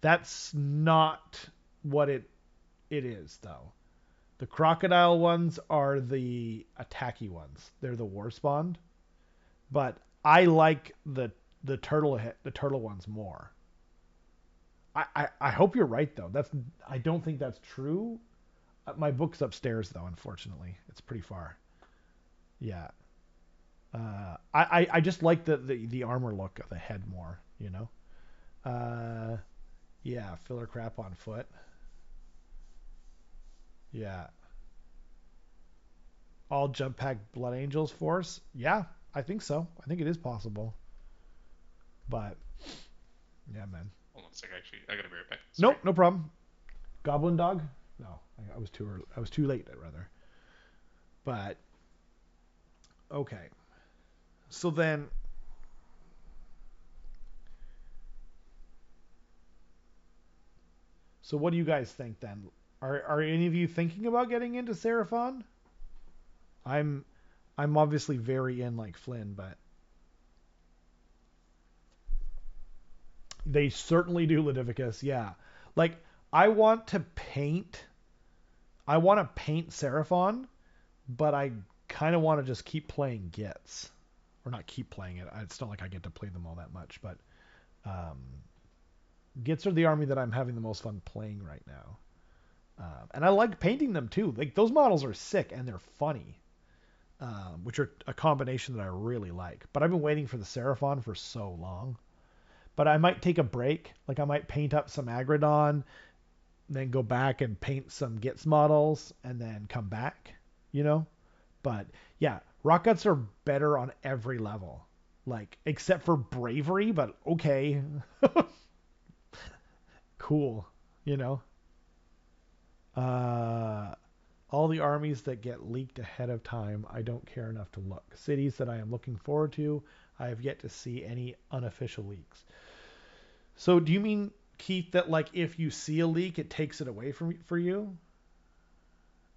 That's not what it is though. The crocodile ones are the attacky ones. They're the war spawned. But I like the turtle ones more. I hope you're right though. I don't think that's true. My book's upstairs though. Unfortunately, it's pretty far. Yeah. I just like the armor look of the head more. Yeah, filler crap on foot. Yeah. All jump pack Blood Angels force. Yeah, I think so. I think it is possible. But yeah, man. Hold on a sec. Actually, I gotta be right back. Sorry. Nope, no problem. Goblin dog? No, I was too early. I was too late, rather. But okay. So then, so what do you guys think then? Are any of you thinking about getting into Seraphon? I'm I'm obviously very in like Flynn, but they certainly do Leviticus. Yeah, like I want to paint. I want to paint Seraphon, but I kind of want to just keep playing Gits, or not keep playing it. It's not like I get to play them all that much, but um, Gits are the army that I'm having the most fun playing right now. And I like painting them too. Like those models are sick and they're funny, which are a combination that I really like. But I've been waiting for the Seraphon for so long. But I might take a break. Like I might paint up some Agrodon, then go back and paint some Gits models, and then come back. You know. But yeah, rock guts are better on every level. Like except for bravery, but okay, cool. You know. Uh, all the armies that get leaked ahead of time, I don't care enough to look. Cities that I am looking forward to, I have yet to see any unofficial leaks. So do you mean, Keith, that like if you see a leak, it takes it away from for you?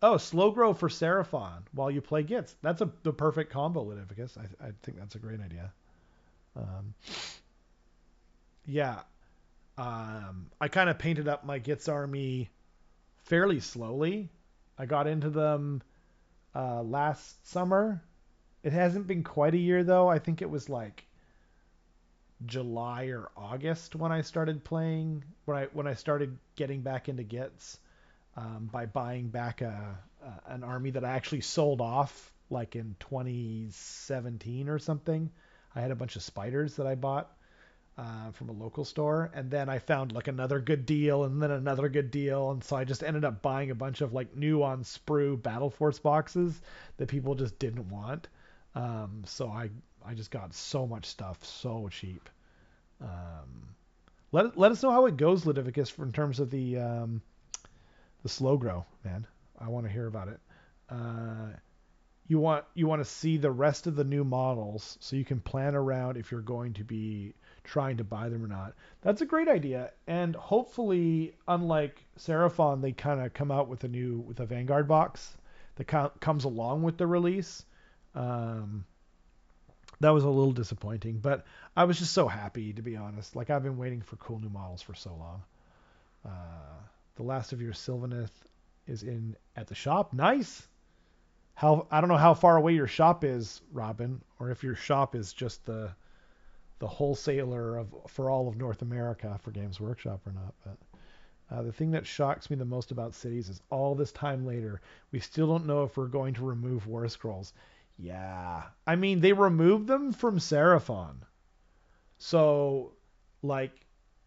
Oh, slow grow for Seraphon while you play Gits. That's the perfect combo, Litivicus. I think that's a great idea. Um, yeah, I kind of painted up my Gits army fairly slowly. I got into them last summer. It hasn't been quite a year though. I think it was like July or August when I started playing. When I started getting back into Gits by buying back an army that I actually sold off like in 2017 or something. I had a bunch of spiders that I bought from a local store, and then I found like another good deal, and then another good deal, and so I just ended up buying a bunch of like new on sprue Battle Force boxes that people just didn't want. So I just got so much stuff so cheap. Um, let us know how it goes, Ludovicus, in terms of the slow grow, man. I want to hear about it. Uh, you want to see the rest of the new models so you can plan around if you're going to be trying to buy them or not. That's a great idea, and hopefully, unlike Seraphon, they kind of come out with a Vanguard box that comes along with the release. Um, that was a little disappointing, but I was just so happy to be honest. Like I've been waiting for cool new models for so long. The last of your Sylvaneth is in at the shop. Nice. How I don't know how far away your shop is, Robin, or if your shop is just the wholesaler of for all of North America for Games Workshop or not. But the thing that shocks me the most about cities is all this time later, we still don't know if we're going to remove War Scrolls. Yeah, I mean they removed them from Seraphon, so like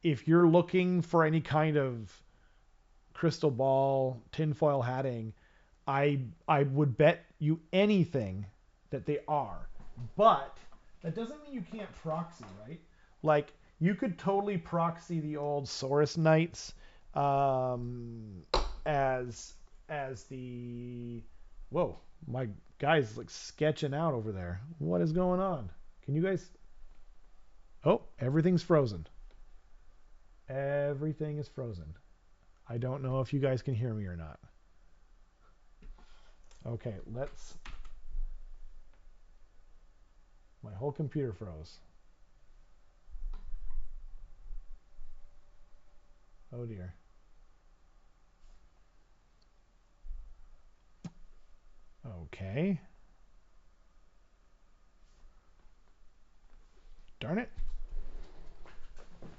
if you're looking for any kind of crystal ball tinfoil hatting, I would bet you anything that they are. But that doesn't mean you can't proxy, right? Like you could totally proxy the old Saurus Knights um, as the whoa, my guy's like sketching out over there. What is going on? Can you guys? Oh, everything's frozen. Everything is frozen. I don't know if you guys can hear me or not. Okay, let's. My whole computer froze. Oh dear. Okay. Darn it.